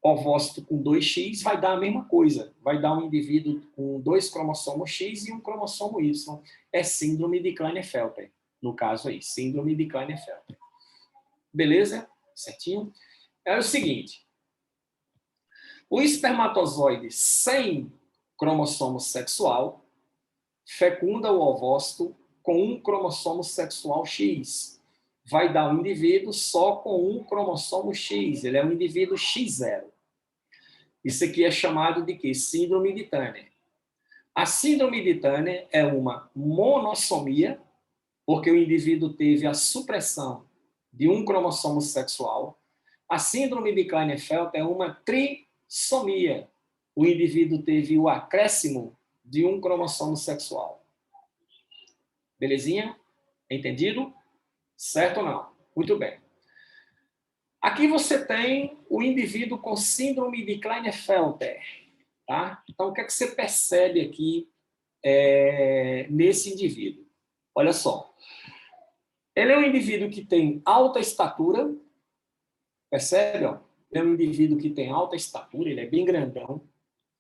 S1: ovócito com 2X, vai dar a mesma coisa. Vai dar um indivíduo com dois cromossomos X e um cromossomo Y. É síndrome de Klinefelter, no caso aí, síndrome de Klinefelter. Beleza? Certinho? É o seguinte, o espermatozoide sem cromossomo sexual fecunda o ovócito com um cromossomo sexual X. Vai dar um indivíduo só com um cromossomo X. Ele é um indivíduo X0. Isso aqui é chamado de quê? Síndrome de Turner. A síndrome de Turner é uma monossomia, porque o indivíduo teve a supressão de um cromossomo sexual. A síndrome de Klinefelter é uma trissomia. O indivíduo teve o acréscimo de um cromossomo sexual. Belezinha? Entendido? Certo ou não? Muito bem. Aqui você tem o indivíduo com síndrome de Klinefelter. Tá? Então, o que é que você percebe aqui nesse indivíduo? Olha só. Ele é um indivíduo que tem alta estatura. Percebe? Ó? Ele é um indivíduo que tem alta estatura, ele é bem grandão.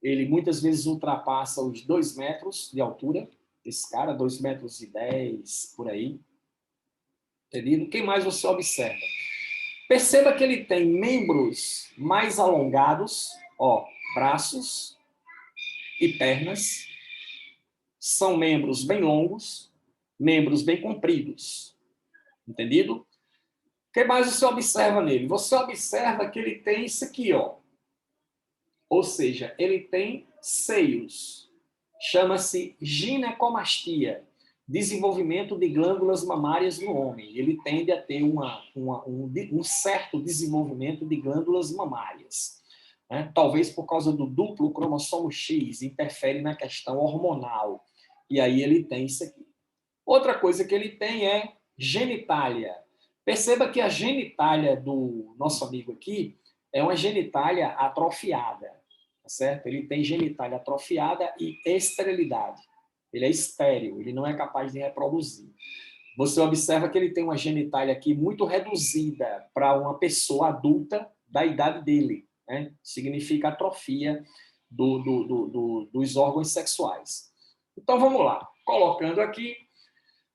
S1: Ele muitas vezes ultrapassa os 2 metros de altura. Esse cara, 2,10 metros, por aí. Entendido? Quem mais você observa? Perceba que ele tem membros mais alongados, ó, braços e pernas. São membros bem longos, membros bem compridos. Entendido? O que mais você observa nele? Você observa que ele tem isso aqui, ó. Ou seja, ele tem seios. Chama-se ginecomastia. Desenvolvimento de glândulas mamárias no homem. Ele tende a ter um certo desenvolvimento de glândulas mamárias. Né? Talvez por causa do duplo cromossomo X, interfere na questão hormonal. E aí ele tem isso aqui. Outra coisa que ele tem é genitália. Perceba que a genitália do nosso amigo aqui é uma genitália atrofiada, tá certo? Ele tem genitália atrofiada e esterilidade. Ele é estéril, ele não é capaz de reproduzir. Você observa que ele tem uma genitália aqui muito reduzida para uma pessoa adulta da idade dele, né? Significa atrofia dos órgãos sexuais. Então, vamos lá. Colocando aqui,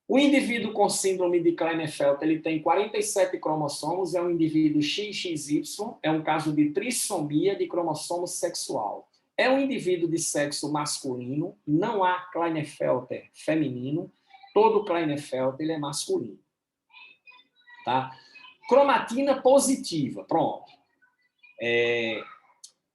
S1: o indivíduo com síndrome de Klinefelter, ele tem 47 cromossomos, é um indivíduo XXY, é um caso de trissomia de cromossomo sexual. É um indivíduo de sexo masculino, não há Klinefelter feminino, todo Klinefelter ele é masculino. Tá? Cromatina positiva, pronto.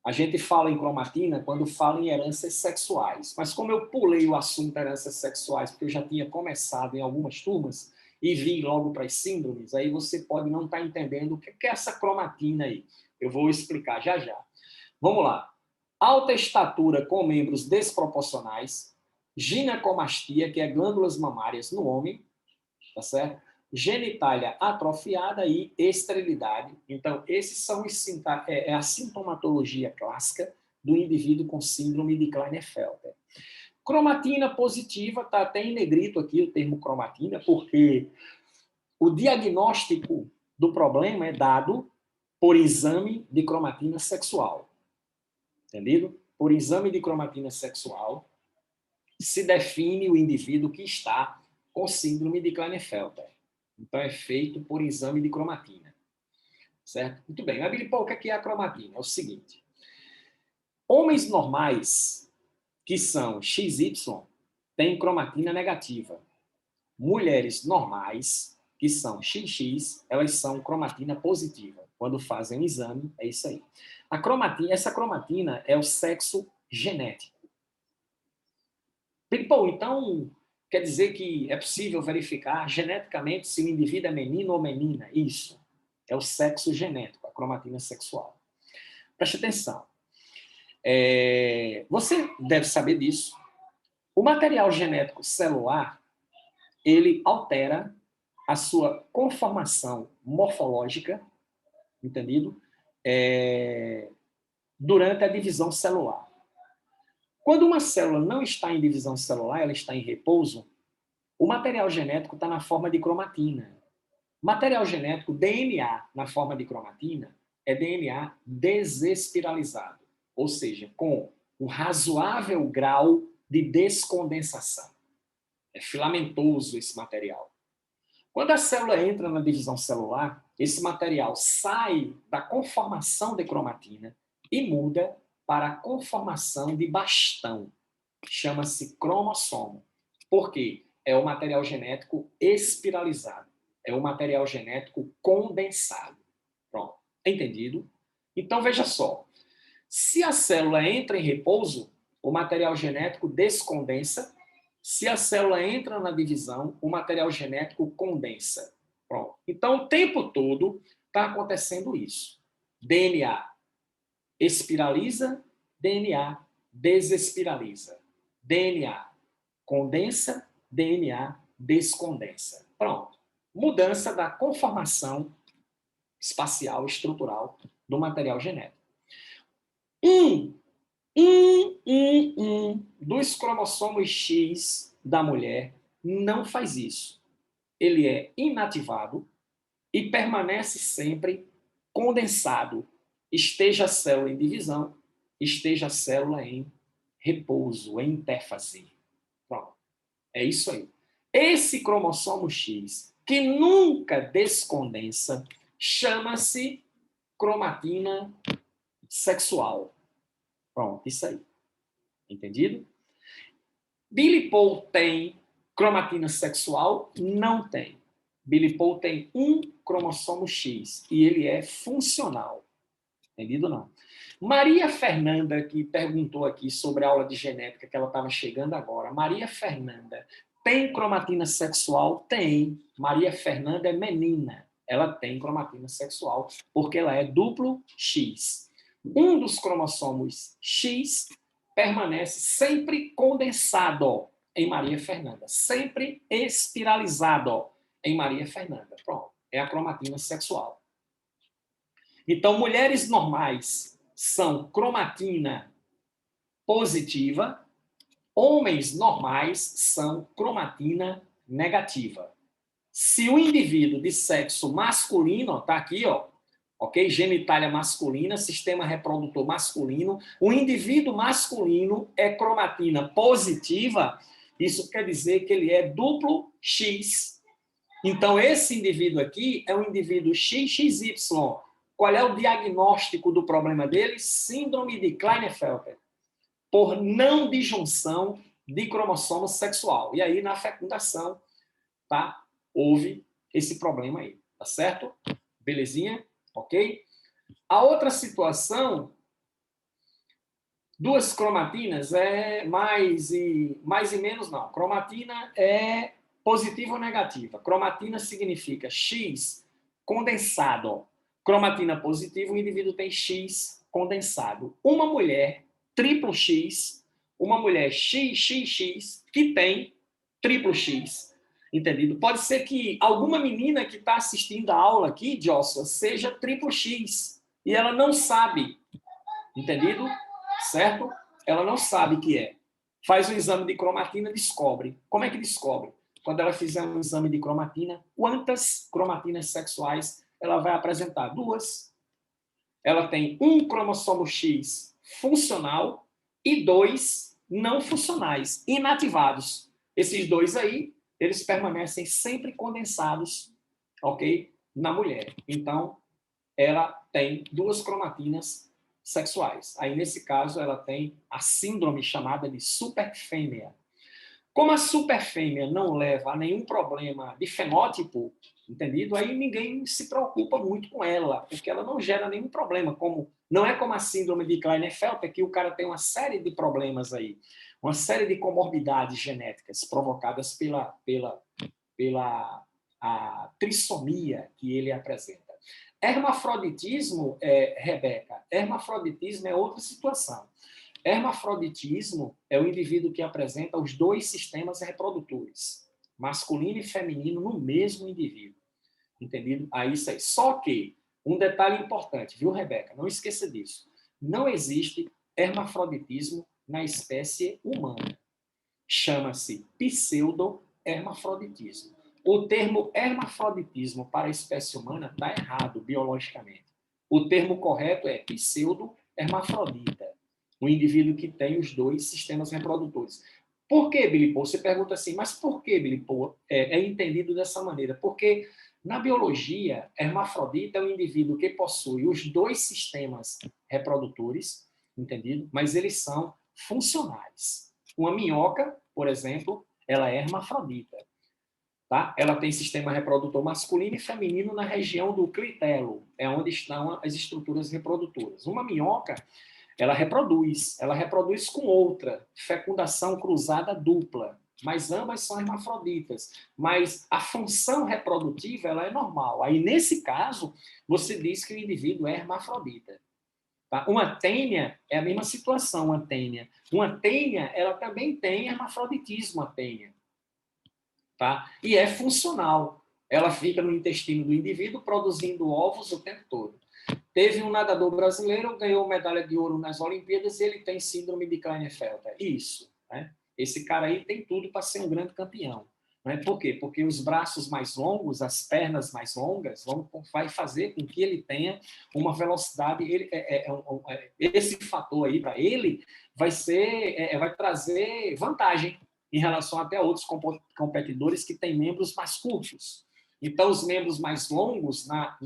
S1: A gente fala em cromatina quando fala em heranças sexuais, mas como eu pulei o assunto heranças sexuais, porque eu já tinha começado em algumas turmas e vim logo para as síndromes, aí você pode não estar entendendo o que é essa cromatina aí. Eu vou explicar já já. Vamos lá. Alta estatura com membros desproporcionais, ginecomastia, que é glândulas mamárias no homem, tá certo? Genitália atrofiada e esterilidade. Então, esses são a sintomatologia clássica do indivíduo com síndrome de Klinefelter. Cromatina positiva, está até em negrito aqui o termo cromatina, porque o diagnóstico do problema é dado por exame de cromatina sexual. Entendido? Por exame de cromatina sexual, se define o indivíduo que está com síndrome de Klinefelter. Então, é feito por exame de cromatina. Certo? Muito bem. Mas, Billy Paul, o que é a cromatina? É o seguinte. Homens normais, que são XY, têm cromatina negativa. Mulheres normais, que são XX, elas são cromatina positiva. Quando fazem o exame, é isso aí. Essa cromatina é o sexo genético. Billy Paul, então, quer dizer que é possível verificar geneticamente se o indivíduo é menino ou menina? Isso. É o sexo genético, a cromatina sexual. Preste atenção. Você deve saber disso. O material genético celular, ele altera a sua conformação morfológica, entendido? Durante a divisão celular. Quando uma célula não está em divisão celular, ela está em repouso, o material genético está na forma de cromatina. Material genético, DNA, na forma de cromatina, é DNA desespiralizado, ou seja, com um razoável grau de descondensação. É filamentoso esse material. Quando a célula entra na divisão celular, esse material sai da conformação de cromatina e muda para a conformação de bastão. Chama-se cromossomo. Por quê? É o material genético espiralizado. É o material genético condensado. Pronto. Entendido? Então, veja só. Se a célula entra em repouso, o material genético descondensa. Se a célula entra na divisão, o material genético condensa. Pronto. Então, o tempo todo está acontecendo isso. DNA espiraliza, DNA desespiraliza. DNA condensa, DNA descondensa. Pronto. Mudança da conformação espacial, estrutural do material genético. Um dos cromossomos X da mulher não faz isso. Ele é inativado e permanece sempre condensado. Esteja a célula em divisão, esteja a célula em repouso, em interfase. Pronto. É isso aí. Esse cromossomo X, que nunca descondensa, chama-se cromatina sexual. Pronto, isso aí. Entendido? Billy Paul tem cromatina sexual? Não tem. Billy Paul tem um cromossomo X e ele é funcional. Entendido não? Maria Fernanda, que perguntou aqui sobre a aula de genética, que ela estava chegando agora. Maria Fernanda, tem cromatina sexual? Tem. Maria Fernanda é menina. Ela tem cromatina sexual, porque ela é duplo X. Um dos cromossomos X permanece sempre condensado em Maria Fernanda. Sempre espiralizado em Maria Fernanda. Pronto. É a cromatina sexual. Então, mulheres normais são cromatina positiva, homens normais são cromatina negativa. Se o indivíduo de sexo masculino, tá aqui, ó, ok? Genitália masculina, sistema reprodutor masculino, o indivíduo masculino é cromatina positiva, isso quer dizer que ele é duplo X. Então, esse indivíduo aqui é um indivíduo XXY. Qual é o diagnóstico do problema dele? Síndrome de Klinefelter, por não disjunção de cromossomo sexual. E aí, na fecundação, tá? Houve esse problema aí, tá certo? Belezinha? Ok? A outra situação, duas cromatinas é mais e menos não. Cromatina é positiva ou negativa. Cromatina significa X condensado. Cromatina positiva, o indivíduo tem X condensado. Uma mulher triplo X, uma mulher XXX que tem triplo X. Entendido? Pode ser que alguma menina que está assistindo a aula aqui, Joshua, seja triplo X e ela não sabe. Entendido? Certo? Ela não sabe que é. Faz um exame de cromatina, descobre. Como é que descobre? Quando ela fizer um exame de cromatina, quantas cromatinas sexuais ela vai apresentar? 2. Ela tem um cromossomo X funcional e 2 não funcionais, inativados. Esses 2 aí, eles permanecem sempre condensados, ok? Na mulher. Então, ela tem 2 cromatinas sexuais. Aí, nesse caso, ela tem a síndrome chamada de superfêmea. Como a superfêmea não leva a nenhum problema de fenótipo, entendido? Aí ninguém se preocupa muito com ela, porque ela não gera nenhum problema. Não é como a síndrome de Klinefelter, que o cara tem uma série de problemas aí, uma série de comorbidades genéticas provocadas pela a trissomia que ele apresenta. Hermafroditismo, Rebeca, hermafroditismo é outra situação. Hermafroditismo é o indivíduo que apresenta os 2 sistemas reprodutores, masculino e feminino, no mesmo indivíduo. Entendido? Aí isso aí. Só que, um detalhe importante, viu, Rebeca? Não esqueça disso. Não existe hermafroditismo na espécie humana. Chama-se pseudo-hermafroditismo. O termo hermafroditismo para a espécie humana está errado biologicamente. O termo correto é pseudo-hermafrodita, o indivíduo que tem os 2 sistemas reprodutores. Por que, Billy Paul? Você pergunta assim, mas por que, Billy Paul, é entendido dessa maneira? Porque na biologia, hermafrodita é um indivíduo que possui os 2 sistemas reprodutores, entendido? Mas eles são funcionais. Uma minhoca, por exemplo, ela é hermafrodita. Tá? Ela tem sistema reprodutor masculino e feminino na região do clitelo, é onde estão as estruturas reprodutoras. Uma minhoca, ela reproduz com outra, fecundação cruzada dupla, mas ambas são hermafroditas. Mas a função reprodutiva ela é normal. Aí, nesse caso, você diz que o indivíduo é hermafrodita. Tá? Uma tênia é a mesma situação, uma tênia. Uma tênia, ela também tem hermafroditismo, a tênia. Tá? E é funcional. Ela fica no intestino do indivíduo produzindo ovos o tempo todo. Teve um nadador brasileiro, ganhou medalha de ouro nas Olimpíadas e ele tem síndrome de Klinefelter. Isso. Né? Esse cara aí tem tudo para ser um grande campeão. Né? Por quê? Porque os braços mais longos, as pernas mais longas, vai fazer com que ele tenha uma velocidade. Esse fator aí, para ele, vai trazer vantagem em relação até a outros competidores que têm membros mais curtos. Então, os membros mais longos na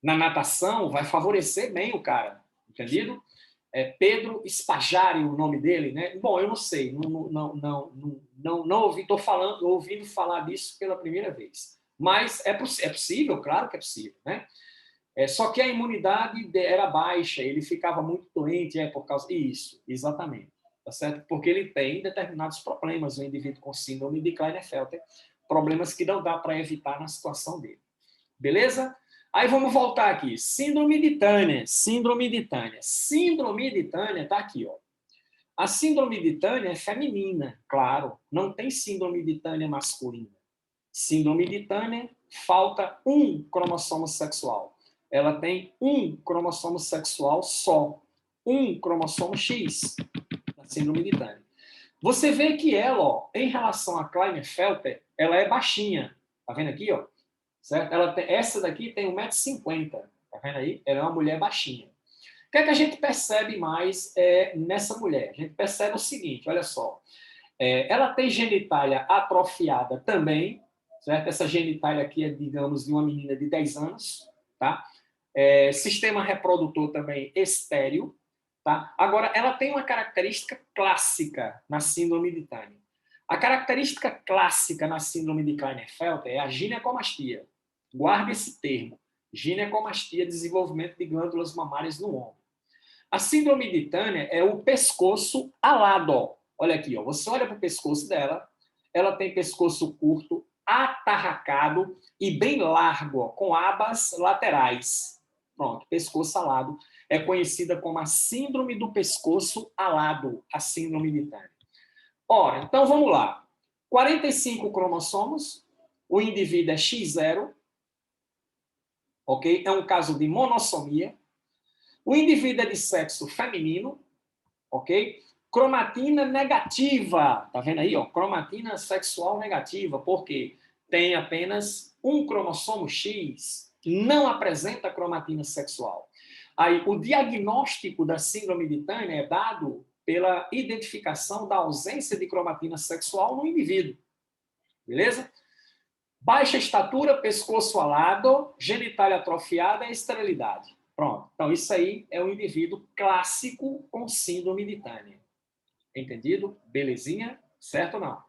S1: natação vai favorecer bem o cara, entendido? Pedro Spajari, o nome dele, né? Bom, eu não sei, não ouvi, estou ouvindo falar disso pela primeira vez. Mas é possível, claro que é possível, né? Só que a imunidade era baixa, ele ficava muito doente, por causa disso, exatamente. Tá certo? Porque ele tem determinados problemas, o indivíduo com síndrome de Klinefelter, problemas que não dá para evitar na situação dele. Beleza? Aí vamos voltar aqui. Síndrome de Tânia. Síndrome de Tânia está aqui, ó. A síndrome de Turner é feminina, claro. Não tem síndrome de Turner masculina. Síndrome de Turner, falta um cromossomo sexual. Ela tem um cromossomo sexual só. Um cromossomo X, na síndrome de Turner. Você vê que ela, ó, em relação a Klinefelter, ela é baixinha. Tá vendo aqui, ó? Certo? Essa daqui tem 1,50 m. Tá vendo aí? Ela é uma mulher baixinha. O que é que a gente percebe mais nessa mulher? A gente percebe o seguinte, olha só. Ela tem genitália atrofiada também, certo? Essa genitália aqui é, digamos, de uma menina de 10 anos, tá? Sistema reprodutor também estéril, tá? Agora, ela tem uma característica clássica na síndrome de Turner. A característica clássica na síndrome de Klinefelter é a ginecomastia. Guarde esse termo. Ginecomastia, desenvolvimento de glândulas mamárias no ombro. A síndrome de Turner é o pescoço alado. Ó. Olha aqui, ó. Você olha para o pescoço dela, ela tem pescoço curto, atarracado e bem largo, ó, com abas laterais. Pronto, pescoço alado. É conhecida como a síndrome do pescoço alado, a síndrome de Turner. Ora, então vamos lá. 45 cromossomos, o indivíduo é X0, ok? É um caso de monossomia. O indivíduo é de sexo feminino, ok? Cromatina negativa, tá vendo aí, ó? Cromatina sexual negativa, porque tem apenas um cromossomo X, não apresenta cromatina sexual. Aí, o diagnóstico da síndrome de Turner é dado pela identificação da ausência de cromatina sexual no indivíduo, beleza? Baixa estatura, pescoço alado, genitália atrofiada e esterilidade. Pronto. Então, isso aí é um indivíduo clássico com síndrome de Turner. Entendido? Belezinha? Certo ou não?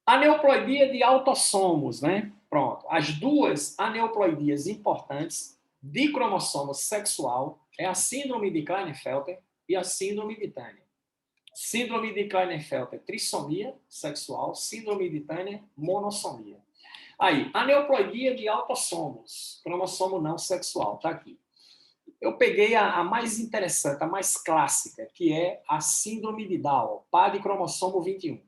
S1: Aneuploidia de autossomos, né? Pronto. As duas aneuploidias importantes de cromossomo sexual é a síndrome de Klinefelter e a síndrome de Turner. Síndrome de Klinefelter, trissomia sexual. Síndrome de Turner, monossomia. Aí, aneuploidia de autossomos, cromossomo não sexual, tá aqui. Eu peguei a mais interessante, a mais clássica, que é a síndrome de Down, par de cromossomo 21.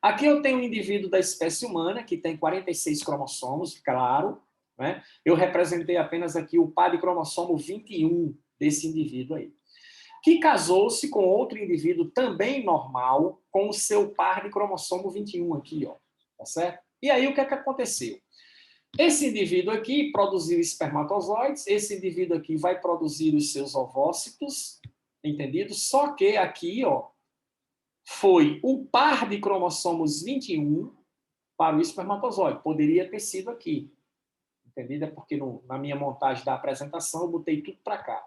S1: Aqui eu tenho um indivíduo da espécie humana, que tem 46 cromossomos, claro, né? Eu representei apenas aqui o par de cromossomo 21 desse indivíduo aí, que casou-se com outro indivíduo também normal, com o seu par de cromossomo 21 aqui, ó, tá certo? E aí o que é que aconteceu? Esse indivíduo aqui produziu espermatozoides, esse indivíduo aqui vai produzir os seus ovócitos, entendido? Só que aqui, ó, foi o par de cromossomos 21 para o espermatozoide. Poderia ter sido aqui, entendido? É porque na minha montagem da apresentação eu botei tudo para cá.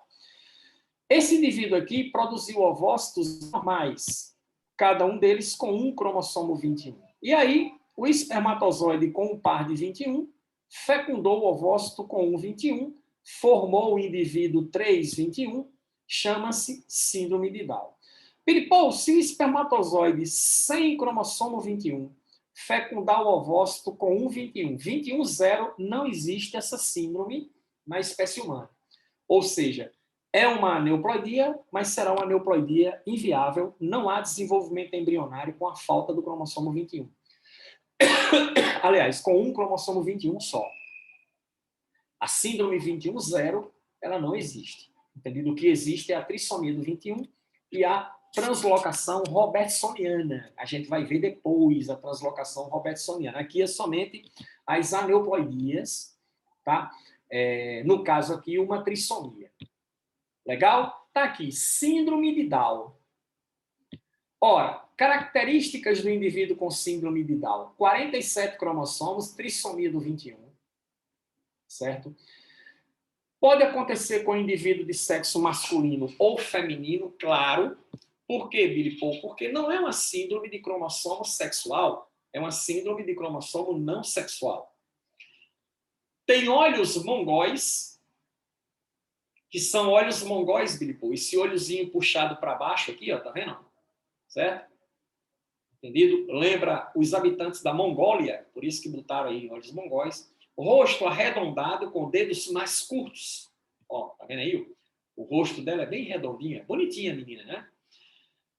S1: Esse indivíduo aqui produziu ovócitos normais, cada um deles com um cromossomo 21. E aí, o espermatozoide com um par de 21 fecundou o ovócito com um 21, formou o indivíduo 321, chama-se síndrome de Down. Piripou, se o espermatozoide sem cromossomo 21 fecundar o ovócito com um 21, 21,0, não existe essa síndrome na espécie humana. Ou seja, é uma aneuploidia, mas será uma aneuploidia inviável, não há desenvolvimento embrionário com a falta do cromossomo 21. Aliás, com um cromossomo 21 só. A síndrome 21,0, ela não existe. Entendido? O que existe é a trissomia do 21 e a translocação robertsoniana. A gente vai ver depois a translocação robertsoniana. Aqui é somente as aneuploidias, tá? No caso aqui, uma trissomia. Legal? Tá aqui, síndrome de Down. Ora, características do indivíduo com síndrome de Down. 47 cromossomos, trissomia do 21. Certo? Pode acontecer com o indivíduo de sexo masculino ou feminino, claro. Por quê, Billy Paul? Porque não é uma síndrome de cromossomo sexual, é uma síndrome de cromossomo não sexual. Tem olhos mongóis, que são olhos mongóis, Billy Paul. Esse olhozinho puxado para baixo aqui, ó, tá vendo? Certo? Entendido? Lembra os habitantes da Mongólia, por isso que botaram aí olhos mongóis. Rosto arredondado com dedos mais curtos. Ó, tá vendo aí? O rosto dela é bem redondinho, é bonitinha a menina, né?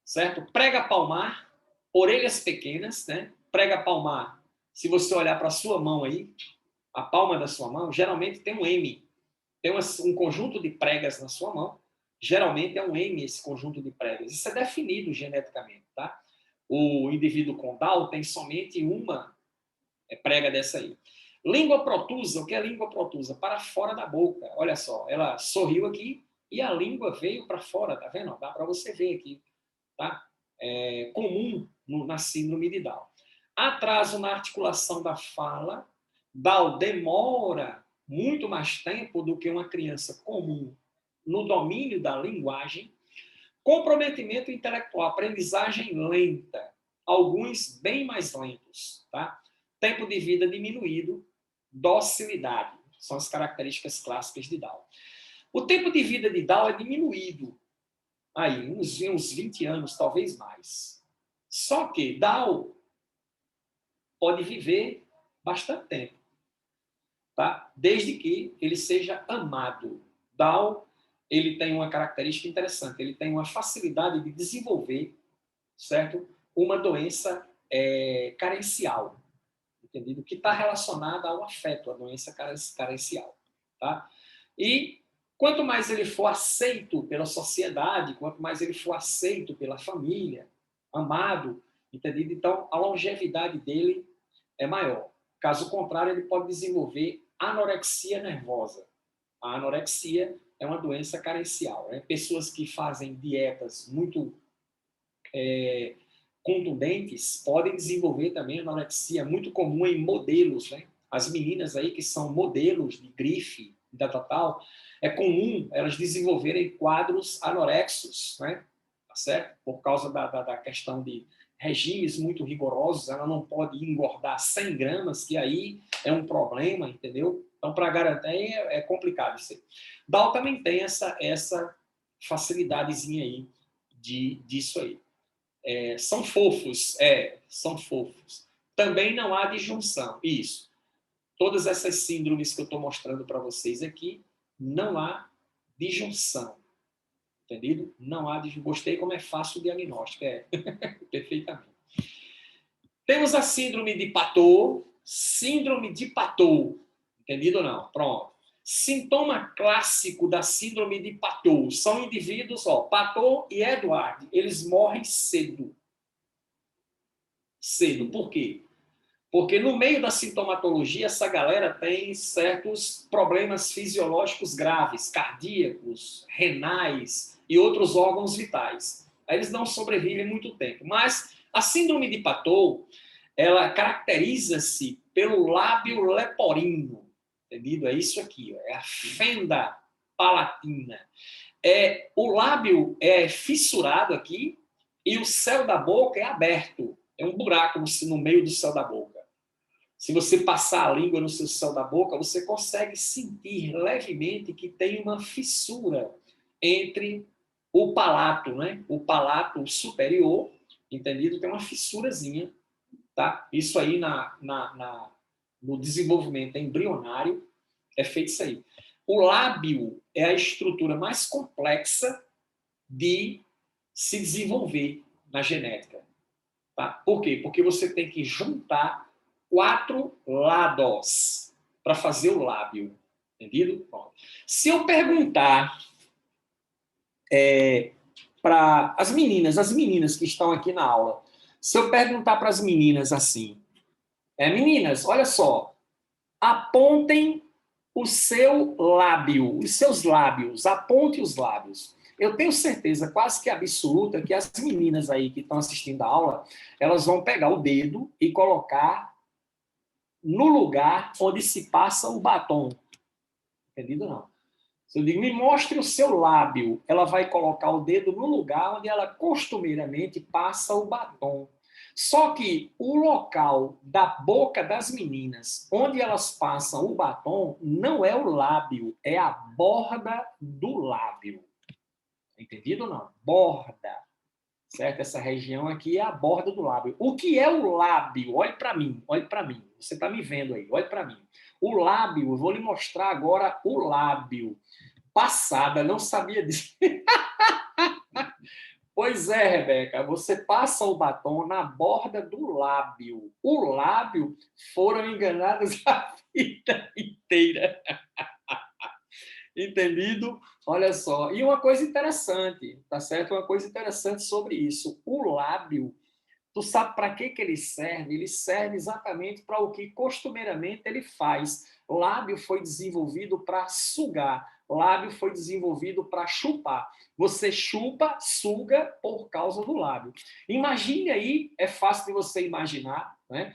S1: certo? Prega palmar, orelhas pequenas, né? Prega palmar, se você olhar para a sua mão aí, a palma da sua mão, geralmente tem um M. Tem um conjunto de pregas na sua mão, geralmente é um M esse conjunto de pregas. Isso é definido geneticamente, tá? O indivíduo com Down tem somente uma prega dessa aí. Língua protusa, o que é língua protusa? Para fora da boca. Olha só, ela sorriu aqui e a língua veio para fora, tá vendo? Dá para você ver aqui, tá? É comum na síndrome de Down. Atraso na articulação da fala. Down demora muito mais tempo do que uma criança comum no domínio da linguagem. Comprometimento intelectual, aprendizagem lenta, alguns bem mais lentos, tá? Tempo de vida diminuído, docilidade, são as características clássicas de Down. O tempo de vida de Down é diminuído, aí, uns 20 anos, talvez mais. Só que Down pode viver bastante tempo, tá? Desde que ele seja amado. Down, ele tem uma característica interessante, ele tem uma facilidade de desenvolver, certo? Uma doença carencial, entendido? Que está relacionada ao afeto, a doença carencial, tá? E quanto mais ele for aceito pela sociedade, quanto mais ele for aceito pela família, amado, entendido? Então, a longevidade dele é maior. Caso contrário, ele pode desenvolver anorexia nervosa. A anorexia é uma doença carencial, né? Pessoas que fazem dietas muito contundentes podem desenvolver também anorexia, muito comum em modelos, né? As meninas aí que são modelos de grife, da total, é comum elas desenvolverem quadros anorexos, né? Tá certo? Por causa da questão de regimes muito rigorosos, ela não pode engordar 100 gramas, que aí é um problema, entendeu? Então, para garantir, é complicado isso aí. Down também tem essa facilidadezinha aí disso aí. São fofos, são fofos. Também não há disjunção, isso. Todas essas síndromes que eu estou mostrando para vocês aqui, não há disjunção. Entendido? Não há disjunção. Gostei como é fácil o diagnóstico, perfeitamente. Temos a síndrome de Patou, entendido ou não? Pronto. Sintoma clássico da síndrome de Patou são indivíduos, Patou e Edward, eles morrem cedo. Cedo. Por quê? Porque no meio da sintomatologia, essa galera tem certos problemas fisiológicos graves, cardíacos, renais e outros órgãos vitais. Aí eles não sobrevivem muito tempo. Mas a síndrome de Patou, ela caracteriza-se pelo lábio leporino. Entendido? É isso aqui, é a fenda palatina. O lábio é fissurado aqui e o céu da boca é aberto. É um buraco no meio do céu da boca. Se você passar a língua no seu céu da boca, você consegue sentir levemente que tem uma fissura entre o palato, né? O palato superior, entendido? Tem uma fissurazinha, tá? Isso aí no desenvolvimento embrionário é feito isso aí. O lábio é a estrutura mais complexa de se desenvolver na genética, tá? Por quê? Porque você tem que juntar 4 lados para fazer o lábio. Entendido? Bom, se eu perguntar para as meninas que estão aqui na aula, se eu perguntar para as meninas assim, meninas, olha só, apontem o seu lábio, os seus lábios, aponte os lábios. Eu tenho certeza quase que absoluta que as meninas aí que estão assistindo a aula, elas vão pegar o dedo e colocar no lugar onde se passa o batom. Entendido? Não. Se eu digo, me mostre o seu lábio, ela vai colocar o dedo no lugar onde ela costumeiramente passa o batom. Só que o local da boca das meninas, onde elas passam o batom, não é o lábio, é a borda do lábio. Entendido ou não? Borda. Certo? Essa região aqui é a borda do lábio. O que é o lábio? Olhe para mim, olhe para mim. Você está me vendo aí, olhe para mim. O lábio, eu vou lhe mostrar agora o lábio. Passada, não sabia disso. Pois é, Rebeca, você passa o batom na borda do lábio. O lábio foram enganados a vida inteira. Entendido? Olha só. E uma coisa interessante, tá certo? Uma coisa interessante sobre isso. O lábio, tu sabe para que que ele serve? Ele serve exatamente para o que costumeiramente ele faz. O lábio foi desenvolvido para sugar. O lábio foi desenvolvido para chupar. Você chupa, suga por causa do lábio. Imagine aí, é fácil de você imaginar, né?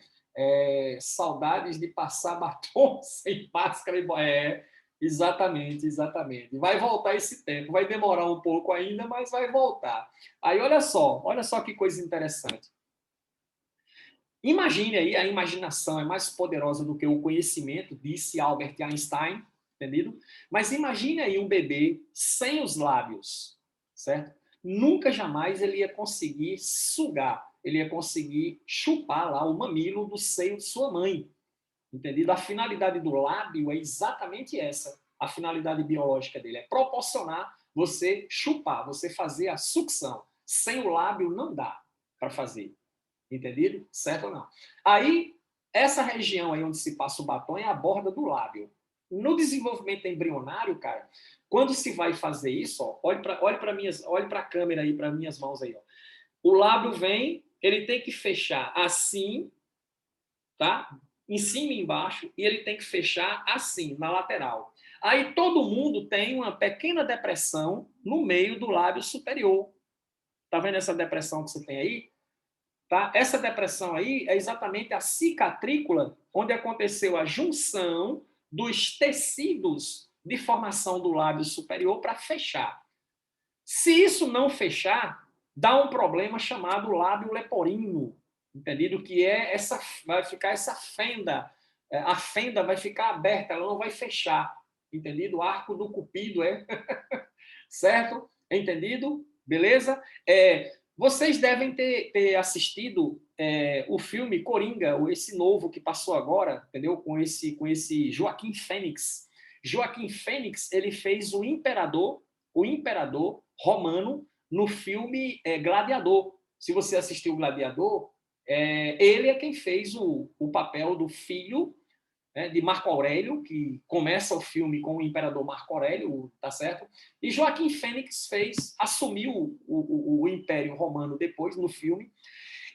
S1: Saudades de passar batom sem máscara e exatamente, exatamente. Vai voltar esse tempo, vai demorar um pouco ainda, mas vai voltar. Aí olha só que coisa interessante. Imagine aí, a imaginação é mais poderosa do que o conhecimento, disse Albert Einstein, entendido? Mas imagine aí um bebê sem os lábios, certo? Nunca jamais ele ia conseguir sugar, ele ia conseguir chupar lá o mamilo do seio de sua mãe, entendido? A finalidade do lábio é exatamente essa. A finalidade biológica dele é proporcionar você chupar, você fazer a sucção. Sem o lábio não dá para fazer. Entendido? Certo ou não? Aí, essa região aí onde se passa o batom é a borda do lábio. No desenvolvimento embrionário, cara, quando se vai fazer isso, ó, olhe para a câmera aí, para minhas mãos aí. Ó. O lábio vem, ele tem que fechar assim, tá? Em cima e embaixo, e ele tem que fechar assim, na lateral. Aí todo mundo tem uma pequena depressão no meio do lábio superior. Tá vendo essa depressão que você tem aí? Tá? Essa depressão aí é exatamente a cicatrícula, onde aconteceu a junção dos tecidos de formação do lábio superior para fechar. Se isso não fechar, dá um problema chamado lábio leporino, entendido? Que é essa, vai ficar essa fenda, a fenda vai ficar aberta, ela não vai fechar, entendido? O arco do cupido certo? Entendido? Beleza? Vocês devem ter assistido o filme Coringa, esse novo que passou agora, entendeu? Com esse Joaquim Fênix. Joaquim Fênix, ele fez o imperador romano no filme Gladiador. Se você assistiu Gladiador, ele é quem fez o papel do filho, né, de Marco Aurélio, que começa o filme com o imperador Marco Aurélio, tá certo? E Joaquim Fênix assumiu o Império Romano depois, no filme,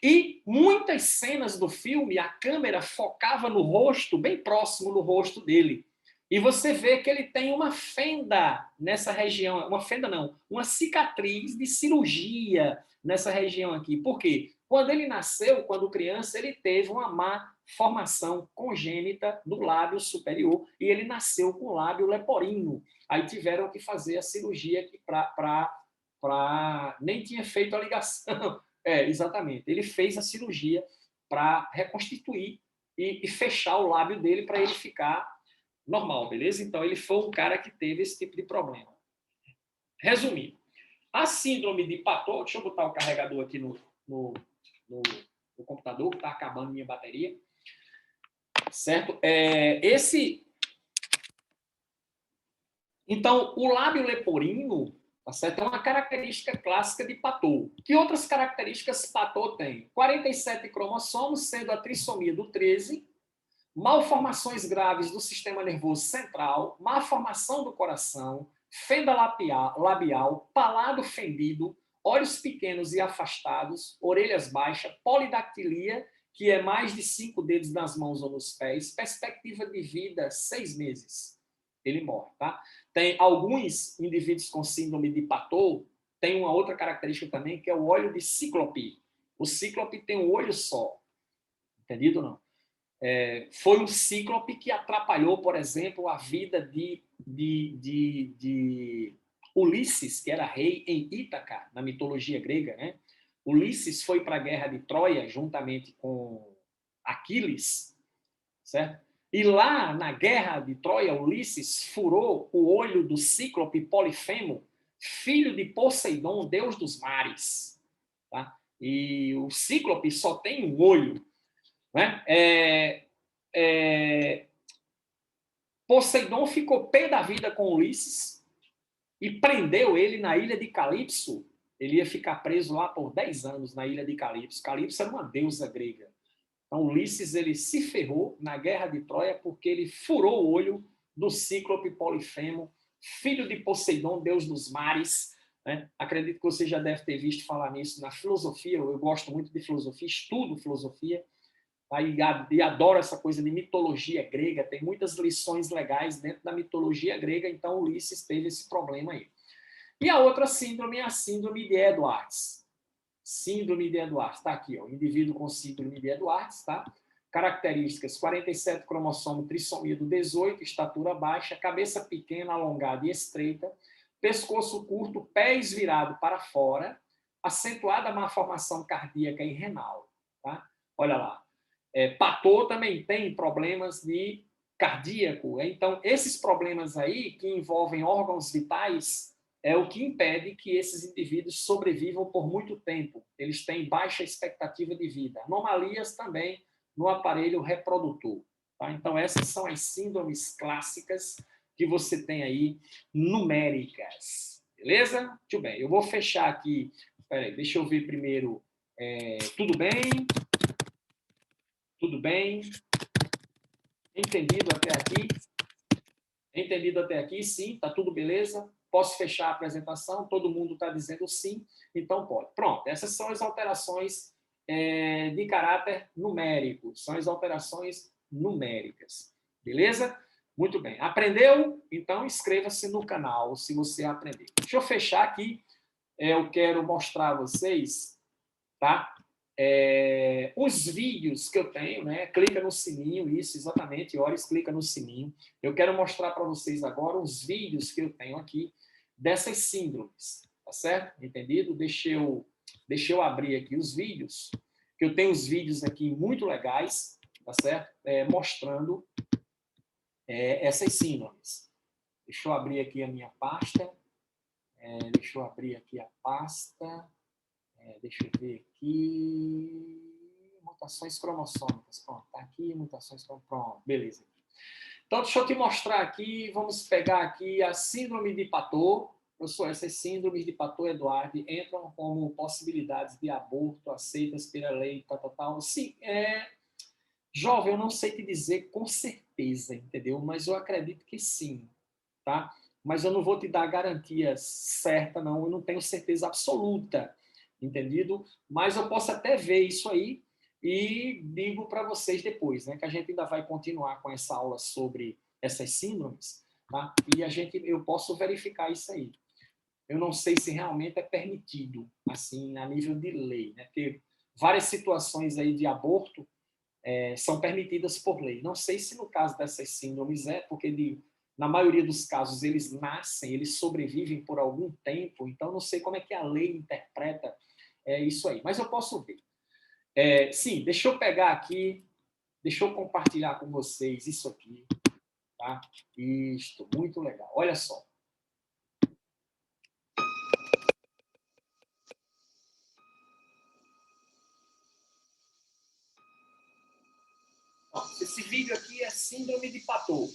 S1: e muitas cenas do filme, a câmera focava no rosto, bem próximo do rosto dele. E você vê que ele tem uma fenda nessa região, uma fenda não, uma cicatriz de cirurgia nessa região aqui. Por quê? Quando ele nasceu, quando criança, ele teve uma má formação congênita do lábio superior e ele nasceu com o lábio leporino. Aí tiveram que fazer a cirurgia para nem tinha feito a ligação. Exatamente. Ele fez a cirurgia para reconstituir e fechar o lábio dele para ele ficar normal, beleza? Então, ele foi um cara que teve esse tipo de problema. Resumindo, a síndrome de Patot, deixa eu botar o carregador aqui no computador, que está acabando minha bateria, certo? Então, o lábio leporino, tá certo? É uma característica clássica de Patot. Que outras características Patot tem? 47 cromossomos, sendo a trissomia do 13, malformações graves do sistema nervoso central, malformação do coração, fenda labial, palado fendido, olhos pequenos e afastados, orelhas baixas, polidactilia, que é mais de 5 dedos nas mãos ou nos pés, perspectiva de vida 6 meses. Ele morre, tá? Tem alguns indivíduos com síndrome de Patot, tem uma outra característica também, que é o olho de cíclope. O cíclope tem um olho só. Entendido ou não? Foi um cíclope que atrapalhou, por exemplo, a vida de Ulisses, que era rei em Ítaca, na mitologia grega, né? Ulisses foi para a guerra de Troia juntamente com Aquiles, certo? E lá na guerra de Troia, Ulisses furou o olho do cíclope Polifemo, filho de Poseidon, deus dos mares, tá? E o cíclope só tem um olho, né? Poseidon ficou pé da vida com Ulisses e prendeu ele na ilha de Calipso. Ele ia ficar preso lá por 10 anos na ilha de Calipso. Calipso era uma deusa grega. Então, Ulisses ele se ferrou na guerra de Troia porque ele furou o olho do cíclope Polifemo, filho de Poseidon, deus dos mares. Né? Acredito que você já deve ter visto falar nisso na filosofia. Eu gosto muito de filosofia, estudo filosofia. Tá? E adoro essa coisa de mitologia grega. Tem muitas lições legais dentro da mitologia grega. Então, Ulisses teve esse problema aí. E a outra síndrome é a síndrome de Edwards. Síndrome de Edwards, está aqui, ó, indivíduo com síndrome de Edwards, tá? Características: 47 cromossomo, trissomia do 18, estatura baixa, cabeça pequena, alongada e estreita, pescoço curto, pés virados para fora, acentuada malformação cardíaca e renal, tá? Olha lá. Patot também tem problemas de cardíaco. Então, esses problemas aí, que envolvem órgãos vitais, é o que impede que esses indivíduos sobrevivam por muito tempo. Eles têm baixa expectativa de vida. Anomalias também no aparelho reprodutor. Tá? Então, essas são as síndromes clássicas que você tem aí, numéricas. Beleza? Muito bem. Eu vou fechar aqui. Espera aí, deixa eu ver primeiro. Tudo bem? Tudo bem? Entendido até aqui? Entendido até aqui? Sim, tá tudo beleza? Posso fechar a apresentação? Todo mundo está dizendo sim, então pode. Pronto, essas são as alterações de caráter numérico, são as alterações numéricas. Beleza? Muito bem. Aprendeu? Então inscreva-se no canal se você aprendeu. Deixa eu fechar aqui. Eu quero mostrar a vocês, tá? Os vídeos que eu tenho, né? Clica no sininho, isso, exatamente, Iores, clica no sininho. Eu quero mostrar para vocês agora os vídeos que eu tenho aqui dessas síndromes, tá certo? Entendido? Deixa eu abrir aqui os vídeos, que eu tenho os vídeos aqui muito legais, tá certo? Mostrando essas síndromes. Deixa eu abrir aqui a minha pasta. Deixa eu abrir aqui a pasta. Deixa eu ver aqui. Mutações cromossômicas. Pronto, tá aqui, mutações cromossômicas. Pronto, beleza. Então, deixa eu te mostrar aqui. Vamos pegar aqui a síndrome de Patot. Essas síndromes de Patot-Edwards entram como possibilidades de aborto aceitas pela lei, tal. Sim, jovem, eu não sei te dizer com certeza, entendeu? Mas eu acredito que sim, tá? Mas eu não vou te dar garantia certa, não. Eu não tenho certeza absoluta, entendido? Mas eu posso até ver isso aí e digo para vocês depois, né? Que a gente ainda vai continuar com essa aula sobre essas síndromes, tá? E eu posso verificar isso aí. Eu não sei se realmente é permitido, assim, a nível de lei, né? Porque várias situações aí de aborto são permitidas por lei. Não sei se no caso dessas síndromes porque na maioria dos casos eles nascem, eles sobrevivem por algum tempo, então não sei como é que a lei interpreta isso aí, mas eu posso ver. Sim, deixa eu pegar aqui, deixa eu compartilhar com vocês isso aqui, tá? Isto, muito legal. Olha só. Esse vídeo aqui é síndrome de Patot.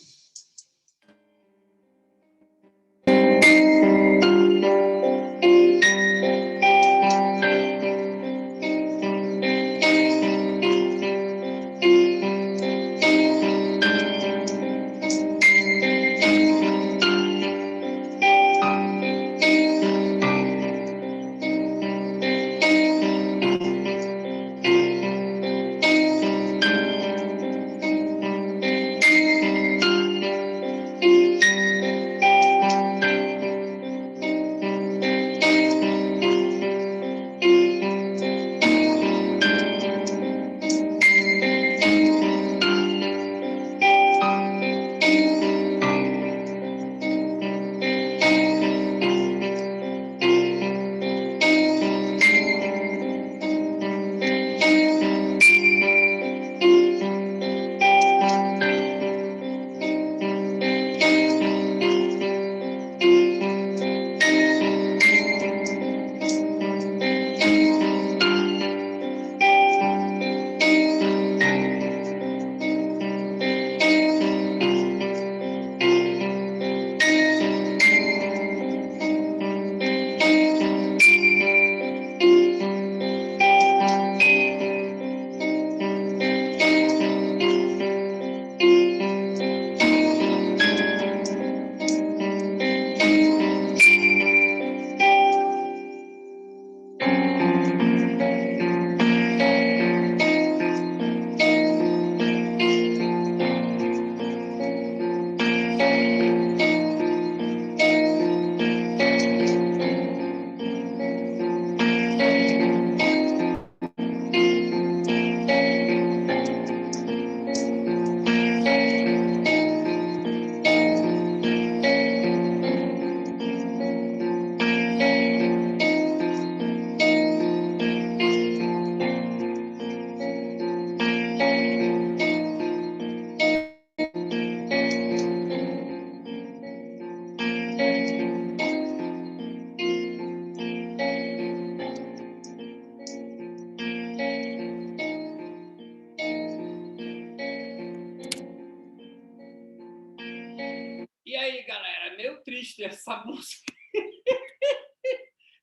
S1: triste essa música.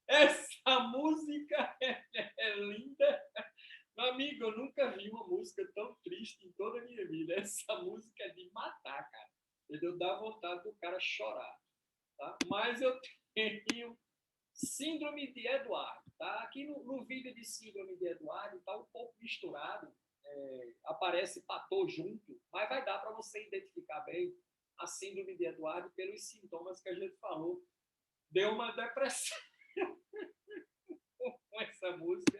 S1: Essa música é linda. Meu amigo, eu nunca vi uma música tão triste em toda a minha vida. Essa música é de matar, cara. Entendeu? Dá vontade do cara chorar. Tá? Mas eu tenho Síndrome de Eduardo. Tá? Aqui no vídeo de Síndrome de Eduardo está um pouco misturado. Aparece Patô junto, mas vai dar para você identificar bem a Síndrome de Eduardo pelos sintomas que a gente falou. Deu uma depressão com essa música.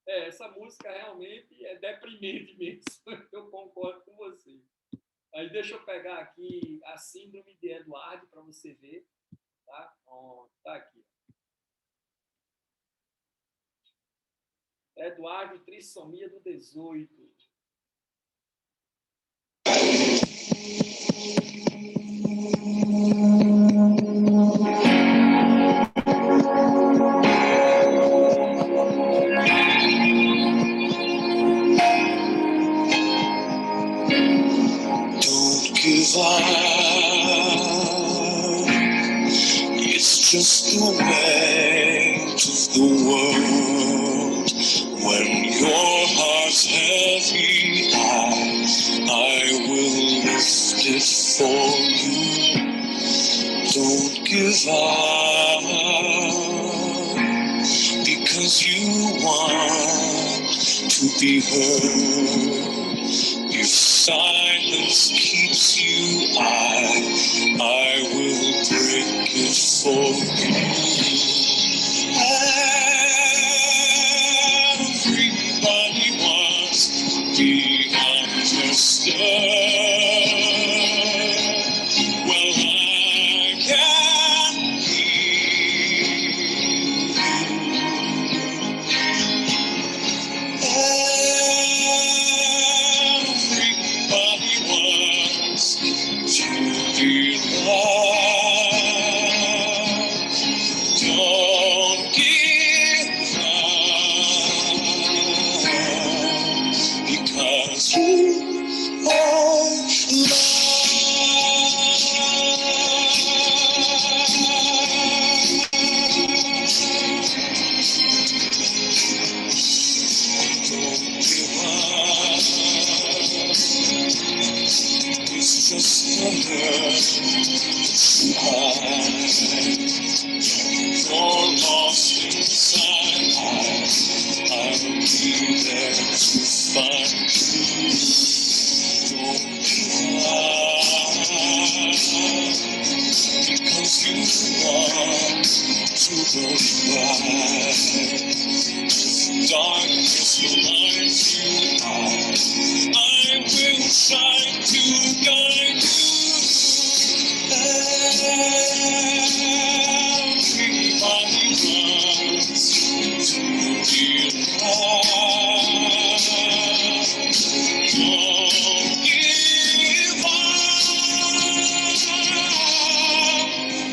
S1: Essa música realmente é deprimente mesmo. Eu concordo com você. Aí deixa eu pegar aqui a Síndrome de Eduardo para você ver. Tá? Tá aqui. Eduardo, trissomia do 18. It's just the way of the world. When your heart's heavy, I will lift it for you. Don't give up, because you want to be heard. If silence keeps you, I will break it for you. Everybody wants to be understood. Well, I can to be loved. Don't give up, because you are loved. Don't give up. It's just you're lost inside. I will be there to find you. Don't give up, because you want to go right. Darkness blinds you, I will shine to guide you. Everybody wants to be loved. Don't give up,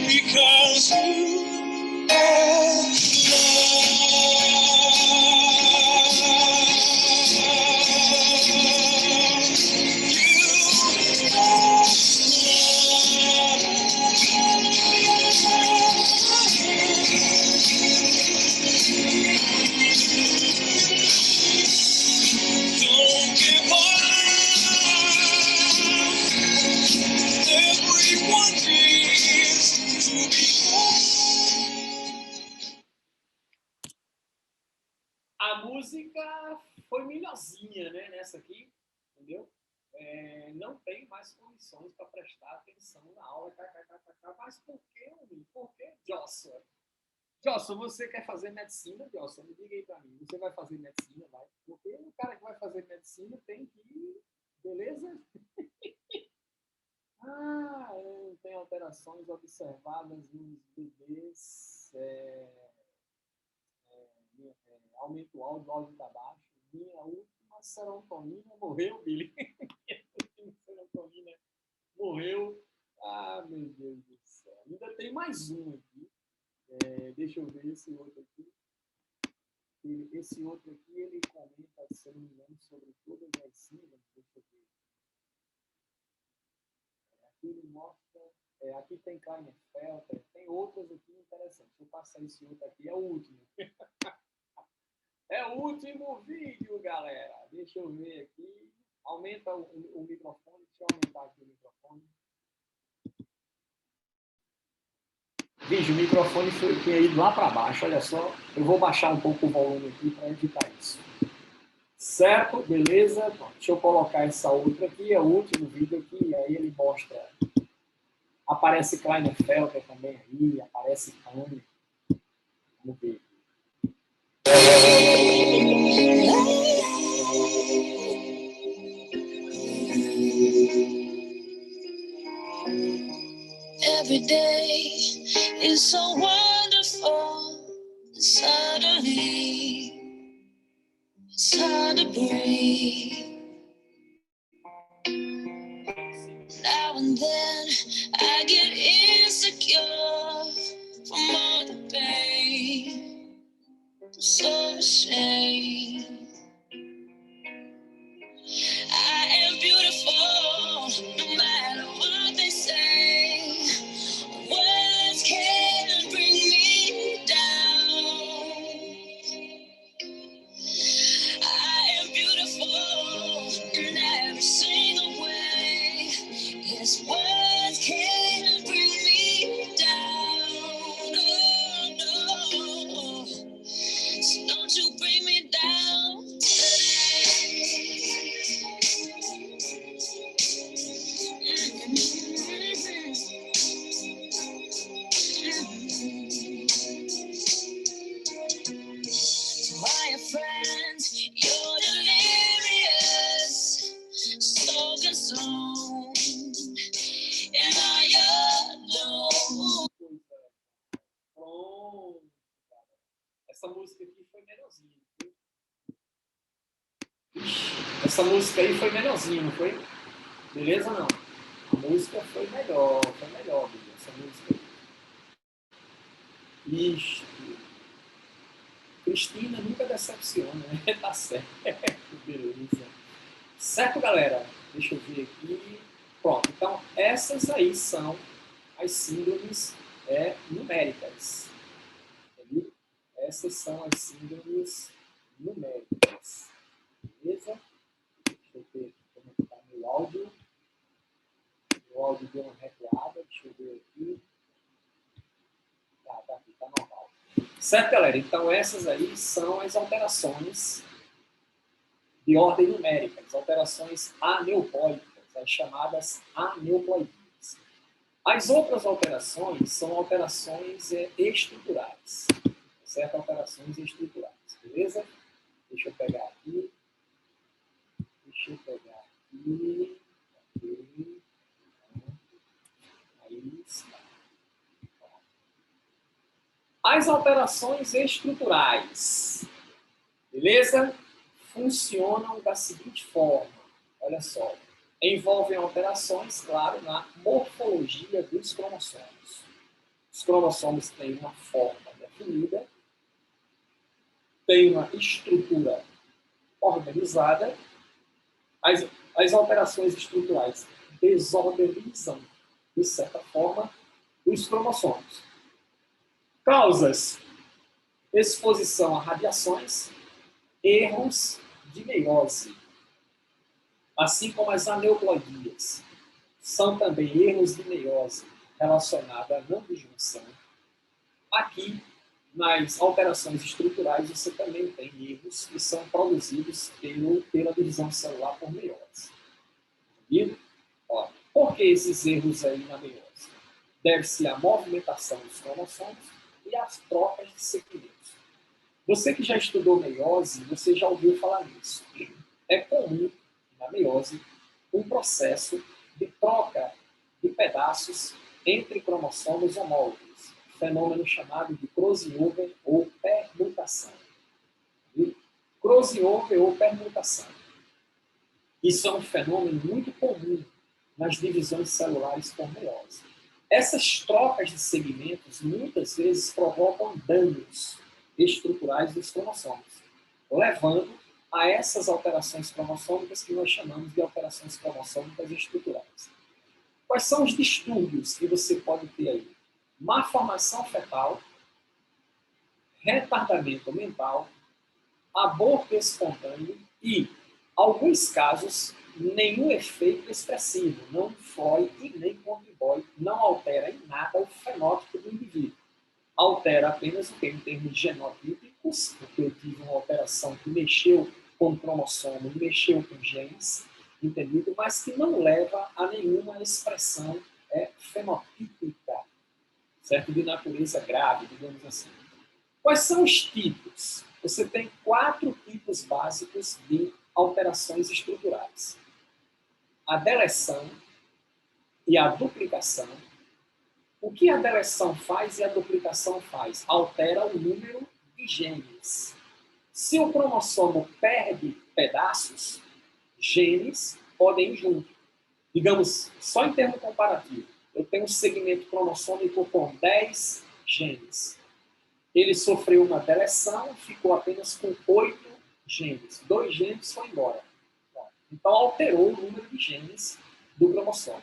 S1: because you are a música foi melhorzinha, né, nessa aqui, entendeu? Não tenho mais condições para prestar atenção na aula, mas por que, homem? Por que, Joshua? Joshua, você quer fazer medicina, Joshua? Me diga aí para mim, você vai fazer medicina, vai? Porque o cara que vai fazer medicina tem que ir, beleza? Tem alterações observadas nos bebês, aumento alto, áudio está baixo. Minha última serotonina morreu, Billy. Minha última serotonina morreu. Meu Deus do céu. Ainda tem mais um aqui. Deixa eu ver esse outro aqui. Esse outro aqui, ele comenta, se eu não me engano, sobre todas as sílabas. Deixa eu ver. Aqui ele mostra Aqui tem Klinefelter, tem outras aqui interessantes. Deixa eu passar esse outro aqui, é o último. É o último vídeo, galera. Deixa eu ver aqui. Aumenta o microfone. Deixa eu aumentar aqui o microfone. Veja, o microfone tinha ido lá para baixo, olha só. Eu vou baixar um pouco o volume aqui para evitar isso. Certo? Beleza? Bom, deixa eu colocar essa outra aqui, é o último vídeo aqui, e aí ele mostra. Aparece Klinefelter também aí, aparece Kahneman. Vamos ver. Every day is so wonderful, suddenly it's hard to breathe. Now and then I get insecure from all the pain. I'm so ashamed. I am beautiful, no matter what they say. Words can't bring me down. I am beautiful in every single way. Yes, words can't bring me down. Oh, no. So don't you bring me down To my friends, you're delirious, so consumed, and I alone. Pronto. Essa música aqui foi menorzinha. Essa música aí foi menorzinha, não foi? Beleza ou não? A música foi melhor, Bíblia, essa música aí. Isto. Cristina nunca decepciona, né? Tá certo. Beleza. Certo, galera? Deixa eu ver aqui. Pronto, então essas aí são as síndromes numéricas. Entendeu? Essas são as síndromes numéricas. Beleza? Deixa eu ver como está meu áudio. O áudio deu uma recuada, deixa eu ver aqui. Tá aqui, tá normal. Certo, galera? Então, essas aí são as alterações de ordem numérica, as alterações aneuploídicas, as chamadas aneuploidias. As outras alterações são alterações estruturais, certo? Alterações estruturais, beleza? Deixa eu pegar aqui. Ok. Aí está. As alterações estruturais, beleza? Funcionam da seguinte forma, olha só. Envolvem alterações, claro, na morfologia dos cromossomos. Os cromossomos têm uma forma definida, têm uma estrutura organizada. As alterações estruturais desorganizam, de certa forma, os cromossomos. Causas: exposição a radiações, erros de meiose, assim como as aneuploidias. São também erros de meiose relacionados à não disjunção. Aqui, nas alterações estruturais, você também tem erros que são produzidos pela divisão celular por meiose. Entendido? Ó, por que esses erros aí na meiose? Deve-se à movimentação dos cromossomos e às trocas de segmentos. Você que já estudou meiose, você já ouviu falar nisso. É comum, na meiose, um processo de troca de pedaços entre cromossomos homólogos, fenômeno chamado de crossover ou permutação. Crossover ou permutação. Isso é um fenômeno muito comum nas divisões celulares por meiose. Essas trocas de segmentos muitas vezes provocam danos estruturais dos cromossomos, levando a essas alterações cromossômicas que nós chamamos de alterações cromossômicas estruturais. Quais são os distúrbios que você pode ter aí? Má formação fetal, retardamento mental, aborto espontâneo e, alguns casos, nenhum efeito expressivo, não influi e nem contribui, não altera em nada o fenótipo do indivíduo. Altera apenas o que em termos genotípicos, porque eu tive uma alteração que mexeu com o cromossomo, mexeu com genes, entendido? Mas que não leva a nenhuma expressão fenotípica, certo? De natureza grave, digamos assim. Quais são os tipos? Você tem 4 tipos básicos de alterações estruturais: a deleção e a duplicação. O que a deleção faz e a duplicação faz? Altera o número de genes. Se o cromossomo perde pedaços, genes podem ir junto. Digamos, só em termo comparativo, eu tenho um segmento cromossômico com 10 genes. Ele sofreu uma deleção, ficou apenas com 8 genes. 2 genes foram embora. Então, alterou o número de genes do cromossomo.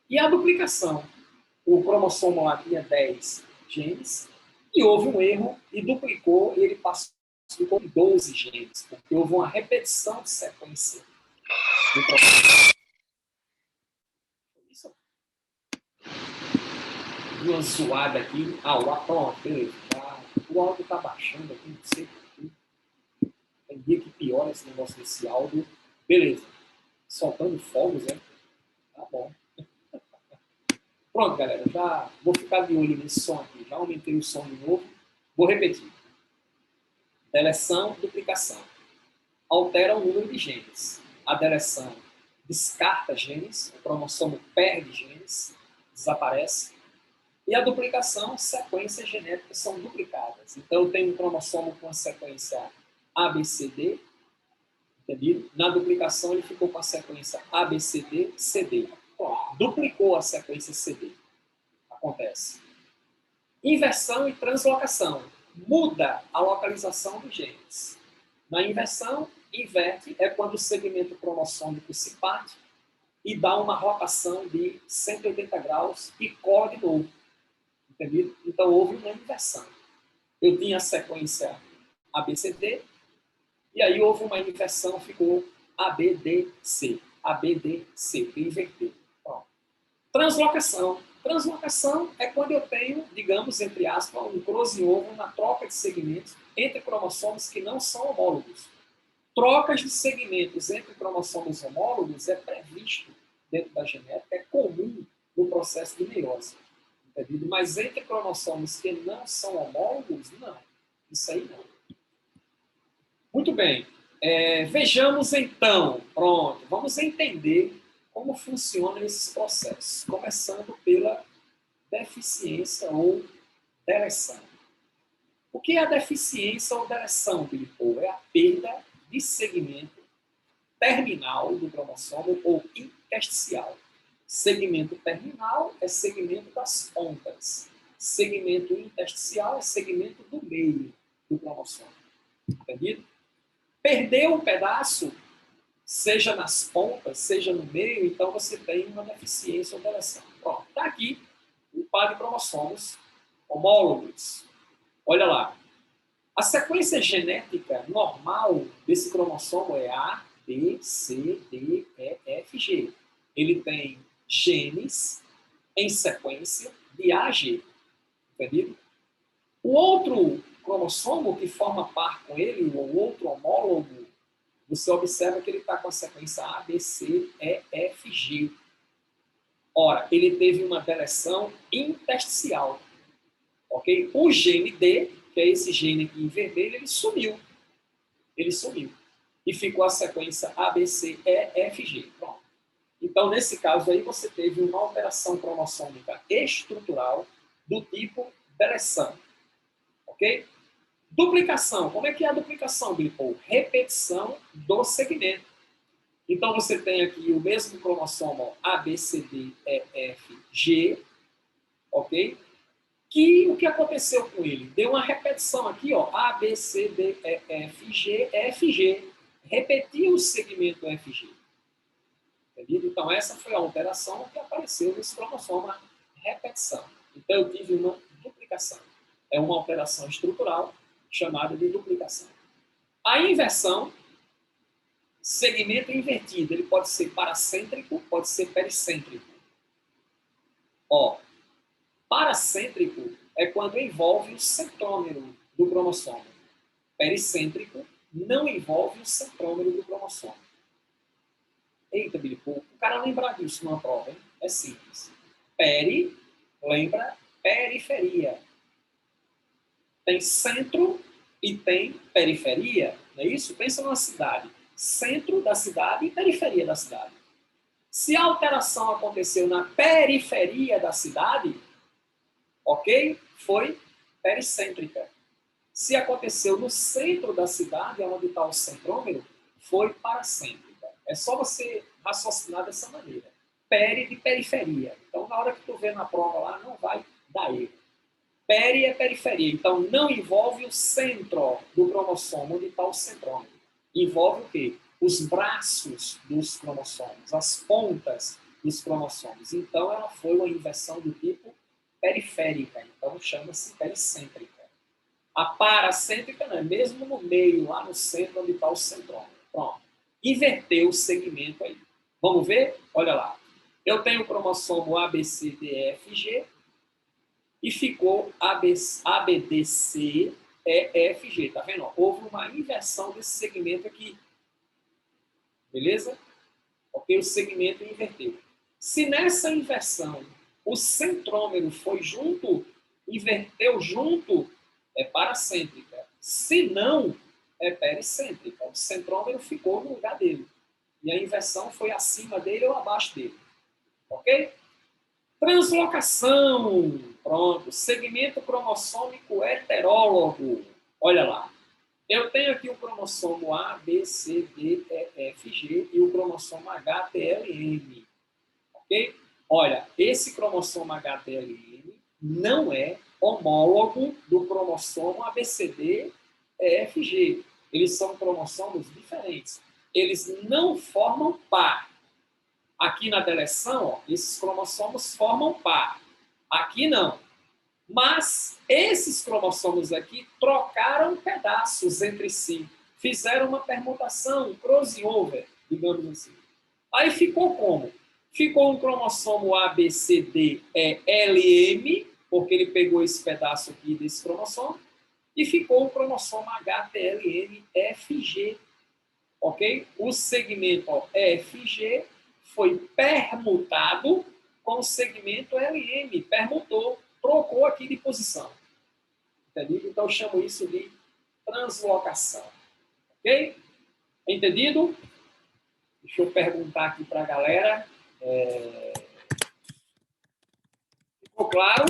S1: E a duplicação? O cromossomo lá tinha 10 genes, e houve um erro, e duplicou, e ele passou com 12 genes, porque houve uma repetição de sequência do cromossomo. Isso. Uma zoada aqui. O pronto, beleza. O áudio está baixando aqui, não sei porquê. Tem dia que piora esse negócio desse áudio. Beleza. Soltando fogos, né? Tá bom. Pronto, galera. Já vou ficar de olho nesse som aqui. Já aumentei o som de novo. Vou repetir. Deleção, duplicação. Altera o número de genes. A deleção descarta genes, o cromossomo perde genes, desaparece. E a duplicação, sequências genéticas são duplicadas. Então, eu tenho um cromossomo com a sequência ABCD, entendido? Na duplicação, ele ficou com a sequência ABCD, CD. Bom, duplicou a sequência CD. Acontece. Inversão e translocação. Muda a localização dos genes. Na inversão, inverte é quando o segmento cromossômico se parte e dá uma rotação de 180 graus e cola de novo. Entendido? Então, houve uma inversão. Eu tinha a sequência ABCD, e aí houve uma inversão, ficou ABDC. ABDC, que inverteu. Translocação. Translocação é quando eu tenho, digamos, entre aspas, um crossover na troca de segmentos entre cromossomos que não são homólogos. Trocas de segmentos entre cromossomos homólogos é previsto dentro da genética, é comum no processo de meiose. Entendido? Mas entre cromossomos que não são homólogos, não. Isso aí não. Muito bem. Vejamos então, pronto, vamos entender como funcionam esses processos, começando pela deficiência ou deleção. O que é a deficiência ou deleção, Billy Paul? É a perda de segmento terminal do cromossomo ou intersticial. Segmento terminal é segmento das pontas. Segmento intersticial é segmento do meio do cromossomo. Entendido? Perdeu um pedaço, seja nas pontas, seja no meio, então você tem uma deficiência ou deleção. Pronto, está aqui um par de cromossomos homólogos. Olha lá. A sequência genética normal desse cromossomo é A, B, C, D, E, F, G. Ele tem genes em sequência de A a G. Entendido? O outro cromossomo que forma par com ele, o outro homólogo, você observa que ele está com a sequência A, B, C, E, F, G. Ora, ele teve uma deleção intersticial. Ok? O gene D, que é esse gene aqui em vermelho, ele sumiu. Ele sumiu. E ficou a sequência A, B, C, E, F, G. Pronto. Então, nesse caso aí, você teve uma alteração cromossômica estrutural do tipo deleção. Ok? Duplicação. Como é que é a duplicação, Billy Paul? Repetição do segmento. Então, você tem aqui o mesmo cromossomo A, B, C, D, E, F, G. Ok? Que o que aconteceu com ele? Deu uma repetição aqui, ó, A, B, C, D, E, F, G, F, G. Repetiu o segmento FG. Entendido? Então, essa foi a alteração que apareceu nesse cromossomo, a repetição. Então, eu tive uma duplicação. É uma alteração estrutural chamada de duplicação. A inversão, segmento invertido, ele pode ser paracêntrico, pode ser pericêntrico. Ó, paracêntrico é quando envolve o centrômero do cromossomo. Pericêntrico não envolve o centrômero do cromossomo. Eita, Bilipo, o cara lembrar disso numa prova, hein? É simples. Peri, lembra periferia. Tem centro e tem periferia, não é isso? Pensa numa cidade. Centro da cidade e periferia da cidade. Se a alteração aconteceu na periferia da cidade, ok? Foi pericêntrica. Se aconteceu no centro da cidade, onde está o centrômero, foi paracêntrica. É só você raciocinar dessa maneira. Peri de periferia. Então, na hora que tu vê na prova lá, não vai dar erro. Peri é periferia. Então, não envolve o centro do cromossomo, onde está o centrômero. Envolve o quê? Os braços dos cromossomos, as pontas dos cromossomos. Então, ela foi uma inversão do tipo periférica. Então, chama-se pericêntrica. A paracêntrica não é mesmo no meio, lá no centro, onde está o centrômero. Pronto. Inverteu o segmento aí. Vamos ver? Olha lá. Eu tenho o cromossomo ABCDEFG e ficou ABDCEFG. Tá vendo? Houve uma inversão desse segmento aqui. Beleza? Ok? O segmento inverteu. Se nessa inversão o centrômero foi junto, inverteu junto, é paracêntrica. Se não, é pericêntrica. O centrômero ficou no lugar dele. E a inversão foi acima dele ou abaixo dele. Ok? Translocação. Pronto. Segmento cromossômico heterólogo. Olha lá. Eu tenho aqui o cromossomo A, B, C, D, E, F, G e o cromossomo HTLM. Ok? Olha, esse cromossomo HTLM não é homólogo do cromossomo ABCD, EFG. Eles são cromossomos diferentes. Eles não formam par. Aqui na deleção, ó, esses cromossomos formam par. Aqui não. Mas esses cromossomos aqui trocaram pedaços entre si. Fizeram uma permutação, um crossover, digamos assim. Aí ficou como? Ficou um cromossomo ABCDELM, porque ele pegou esse pedaço aqui desse cromossomo, e ficou um cromossomo HTLM-FG. Ok? O segmento ó, FG foi permutado com o segmento LM. Permutou, trocou aqui de posição. Entendido? Então, eu chamo isso de translocação. Ok? Entendido? Deixa eu perguntar aqui para a galera. Ficou claro?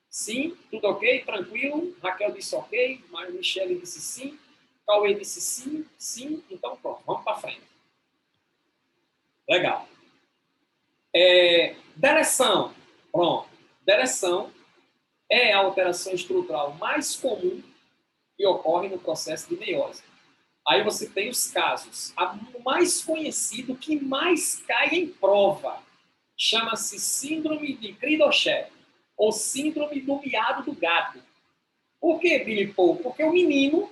S1: Sim? Tudo ok? Tranquilo? Raquel disse ok. Michele disse sim. Cauê disse sim. Sim. Então, pronto. Vamos para frente. Legal. Deleção. Pronto. Deleção é a alteração estrutural mais comum que ocorre no processo de meiose. Aí você tem os casos. O mais conhecido, que mais cai em prova, chama-se síndrome de Cri-du-Chat, ou síndrome do miado do gato. Por que, Billy Paul? Porque o menino,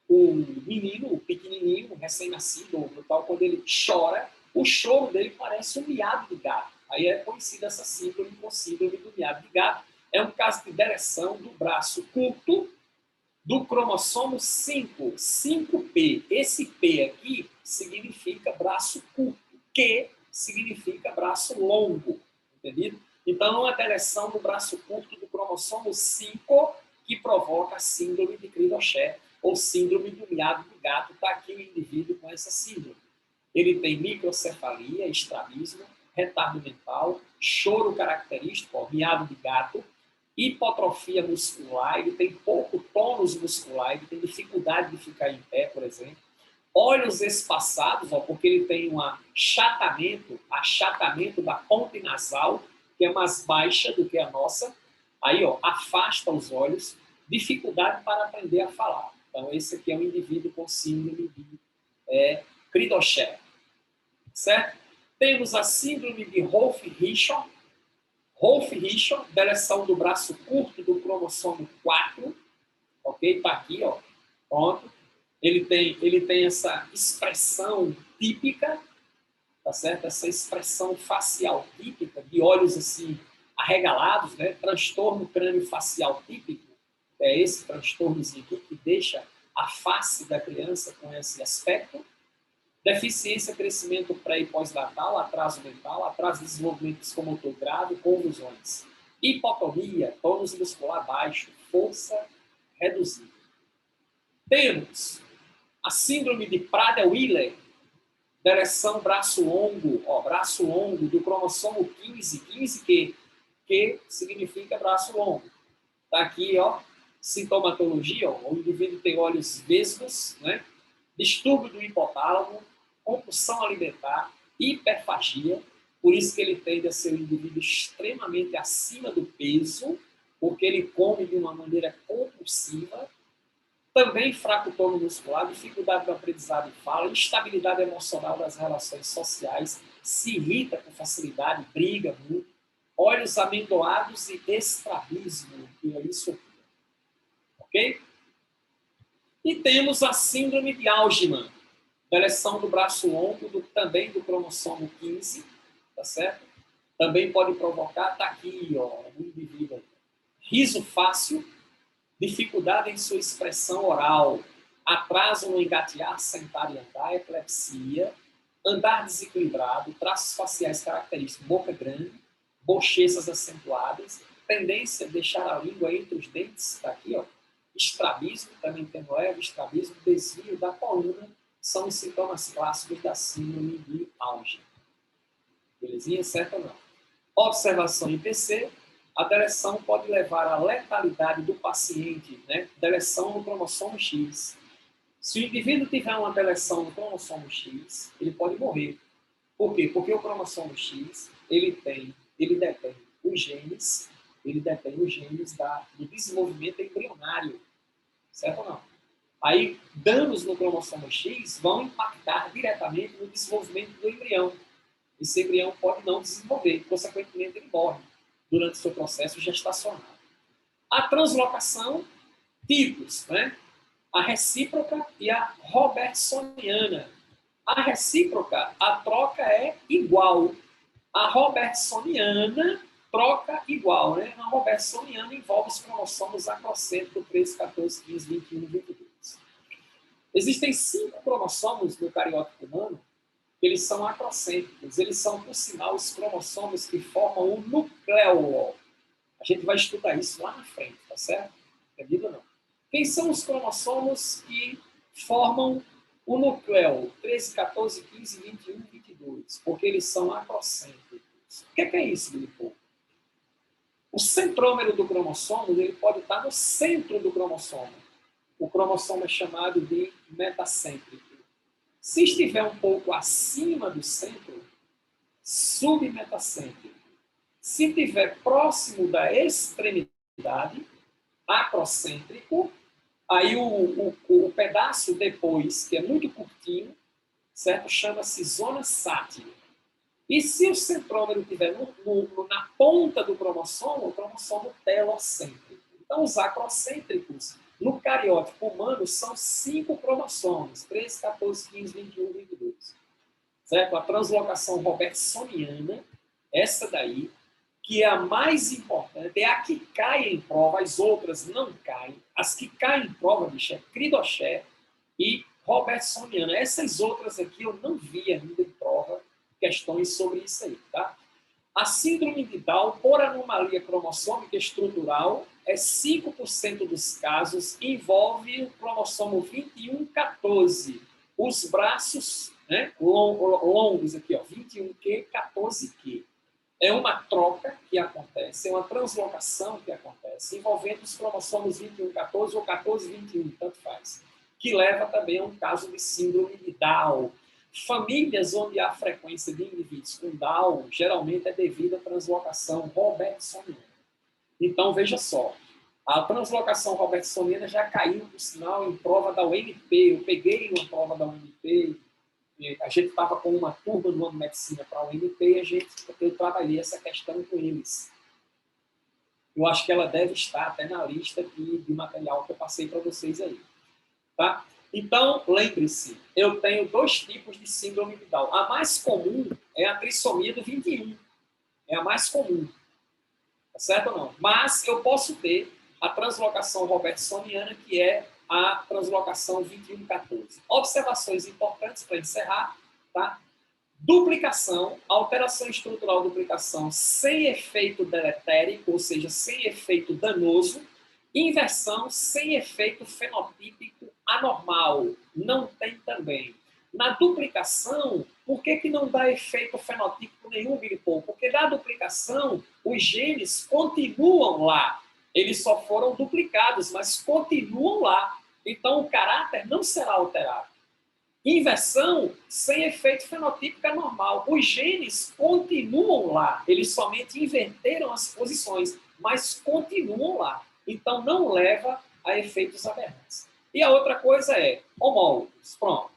S1: o pequenininho, o recém-nascido, quando ele chora, o choro dele parece um miado do gato. Aí é conhecida essa síndrome como síndrome do miado de gato. É um caso de deleção do braço curto do cromossomo 5, 5P. Esse P aqui significa braço curto, Q significa braço longo, entendido? Então, é uma deleção do braço curto do cromossomo 5 que provoca a síndrome de Cri-du-Chat, ou síndrome do miado do gato. Está aqui o indivíduo com essa síndrome. Ele tem microcefalia, estrabismo, retardo mental, choro característico, ó, miado de gato, hipotrofia muscular, ele tem pouco tônus muscular, ele tem dificuldade de ficar em pé, por exemplo. Olhos espaçados, ó, porque ele tem um achatamento da ponte nasal, que é mais baixa do que a nossa. Aí, ó, afasta os olhos, dificuldade para aprender a falar. Então, esse aqui é um indivíduo com síndrome de Cri-du-Chat. Certo? Temos a síndrome de Wolff-Rachel. Wolff-Rachel, deleção do braço curto do cromossomo 4. Ok? Está aqui, ó. Pronto. Ele tem essa expressão típica, tá certo? Essa expressão facial típica, de olhos assim arregalados, né? Transtorno crânio-facial típico. É esse transtornozinho aqui que deixa a face da criança com esse aspecto. Deficiência, crescimento pré- e pós-natal, atraso mental, atraso de desenvolvimento psicomotor grave, convulsões. Hipotonia, tônus muscular baixo, força reduzida. Temos a síndrome de Prader-Willi, ereção braço longo, ó, braço longo do cromossomo 15, 15 que significa braço longo. Tá aqui, ó, sintomatologia, ó, o indivíduo tem olhos vesgos, né? Distúrbio do hipotálamo, compulsão alimentar, hiperfagia, por isso que ele tende a ser um indivíduo extremamente acima do peso, porque ele come de uma maneira compulsiva. Também fraco tônus muscular, dificuldade do aprendizado e fala, instabilidade emocional das relações sociais, se irrita com facilidade, briga muito, olhos amendoados e estrabismo, que é isso, ok? E temos a síndrome de Algeman, deleção do braço longo, também do cromossomo 15, tá certo? Também pode provocar, tá aqui, ó, no indivíduo, riso fácil, dificuldade em sua expressão oral, atraso no engatear, sentar e andar, epilepsia, andar desequilibrado, traços faciais característicos, boca grande, bochechas acentuadas, tendência a deixar a língua entre os dentes, está aqui, ó, estrabismo, também tem leve, estrabismo, desvio da coluna, são os sintomas clássicos da síndrome de Algeman. Belezinha? Certo ou não? Observação em PC, a deleção pode levar à letalidade do paciente, né? Deleção no cromossomo X. Se o indivíduo tiver uma deleção no cromossomo X, ele pode morrer. Por quê? Porque o cromossomo X, ele detém os genes, do desenvolvimento embrionário, certo ou não? Aí, danos no cromossomo X vão impactar diretamente no desenvolvimento do embrião. Esse embrião pode não desenvolver, consequentemente ele morre durante o seu processo gestacional. A translocação, tipos, né? A recíproca e a robertsoniana. A recíproca, a troca é igual. A robertsoniana, troca igual, né? A robertsoniana envolve os cromossomos acrocêntricos 13, 14, 15, 21, 22. Existem 5 cromossomos no cariótipo humano. Eles são acrocêntricos, eles são, por sinal, os cromossomos que formam o nucleolo. A gente vai estudar isso lá na frente, tá certo? Entendido ou não? Quem são os cromossomos que formam o nucleolo? 13, 14, 15, 21, 22. Porque eles são acrocêntricos. O que é isso, Filipe? O centrômero do cromossomo ele pode estar no centro do cromossomo. O cromossomo é chamado de metacêntrico. Se estiver um pouco acima do centro, submetacêntrico. Se estiver próximo da extremidade, acrocêntrico, aí o pedaço depois, que é muito curtinho, certo? Chama-se zona sátil. E se o centrômero estiver na ponta do cromossomo, o cromossomo telocêntrico. Então, os acrocêntricos no cariótipo humano são 5 cromossomos, 13, 14, 15, 21, 22. Certo? A translocação robertsoniana, essa daí, que é a mais importante, é a que cai em prova, as outras não caem. As que caem em prova, bicho, é Cridoché e robertsoniana. Essas outras aqui eu não vi ainda em prova questões sobre isso aí, tá? A síndrome de Down, por anomalia cromossômica estrutural, 5% dos casos envolve o cromossomo 21q14. Os braços, né, longos aqui, ó, 21q, 14q. É uma troca que acontece, é uma translocação que acontece, envolvendo os cromossomos 21q14 ou 14-21, tanto faz, que leva também a um caso de síndrome de Down. Famílias onde há frequência de indivíduos com Down, geralmente é devido à translocação robertsoniana. Então, veja só, a translocação robertsoniana já caiu, por sinal, em prova da UNP. Eu peguei uma prova da UNP a gente estava com uma turma do ano de medicina para a UNP e eu trabalhei essa questão com eles. Eu acho que ela deve estar até na lista de material que eu passei para vocês aí. Tá? Então, lembre-se, eu tenho 2 tipos de síndrome de Down. A mais comum é a trissomia do 21. É a mais comum. Tá certo ou não? Mas eu posso ter a translocação robertsoniana, que é a translocação 2114. Observações importantes para encerrar, tá? Duplicação, alteração estrutural duplicação sem efeito deletérico, ou seja, sem efeito danoso. Inversão sem efeito fenotípico anormal. Não tem também. Na duplicação, por que não dá efeito fenotípico nenhum, Bilipol? Porque na duplicação, os genes continuam lá. Eles só foram duplicados, mas continuam lá. Então, o caráter não será alterado. Inversão sem efeito fenotípico anormal. Os genes continuam lá. Eles somente inverteram as posições, mas continuam lá. Então, não leva a efeitos aberrantes. E a outra coisa é homólogos. Pronto.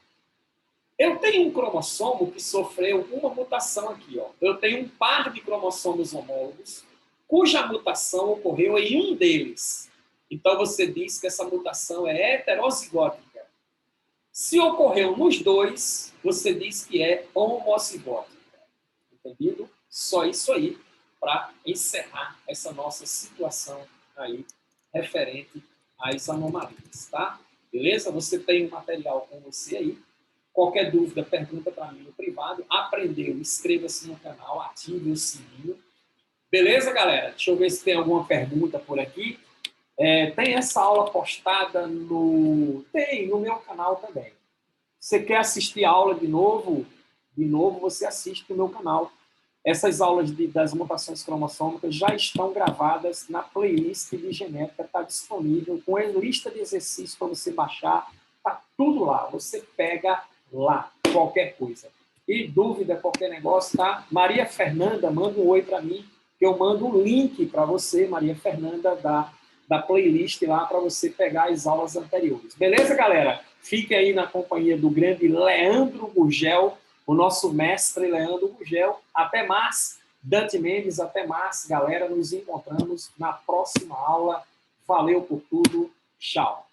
S1: Eu tenho um cromossomo que sofreu uma mutação aqui. Ó. Eu tenho um par de cromossomos homólogos, cuja mutação ocorreu em um deles. Então, você diz que essa mutação é heterozigótica. Se ocorreu nos 2, você diz que é homozigótica. Entendido? Só isso aí para encerrar essa nossa situação aí referente às anomalias, tá? Beleza? Você tem um material com você aí. Qualquer dúvida, pergunta para mim no privado. Aprendeu? Inscreva-se no canal, ative o sininho. Beleza, galera? Deixa eu ver se tem alguma pergunta por aqui. Tem essa aula postada no meu canal também. Você quer assistir a aula de novo? De novo, você assiste no meu canal. Essas aulas das mutações cromossômicas já estão gravadas na playlist de genética, está disponível com a lista de exercícios para você baixar, está tudo lá. Você pega lá, qualquer coisa. E dúvida, qualquer negócio, tá? Maria Fernanda, manda um oi para mim, que eu mando um link para você, Maria Fernanda, da playlist lá para você pegar as aulas anteriores. Beleza, galera? Fique aí na companhia do grande Leandro Gurgel, o nosso mestre Leandro Gurgel. Até mais, Dante Mendes, até mais, galera. Nos encontramos na próxima aula. Valeu por tudo. Tchau.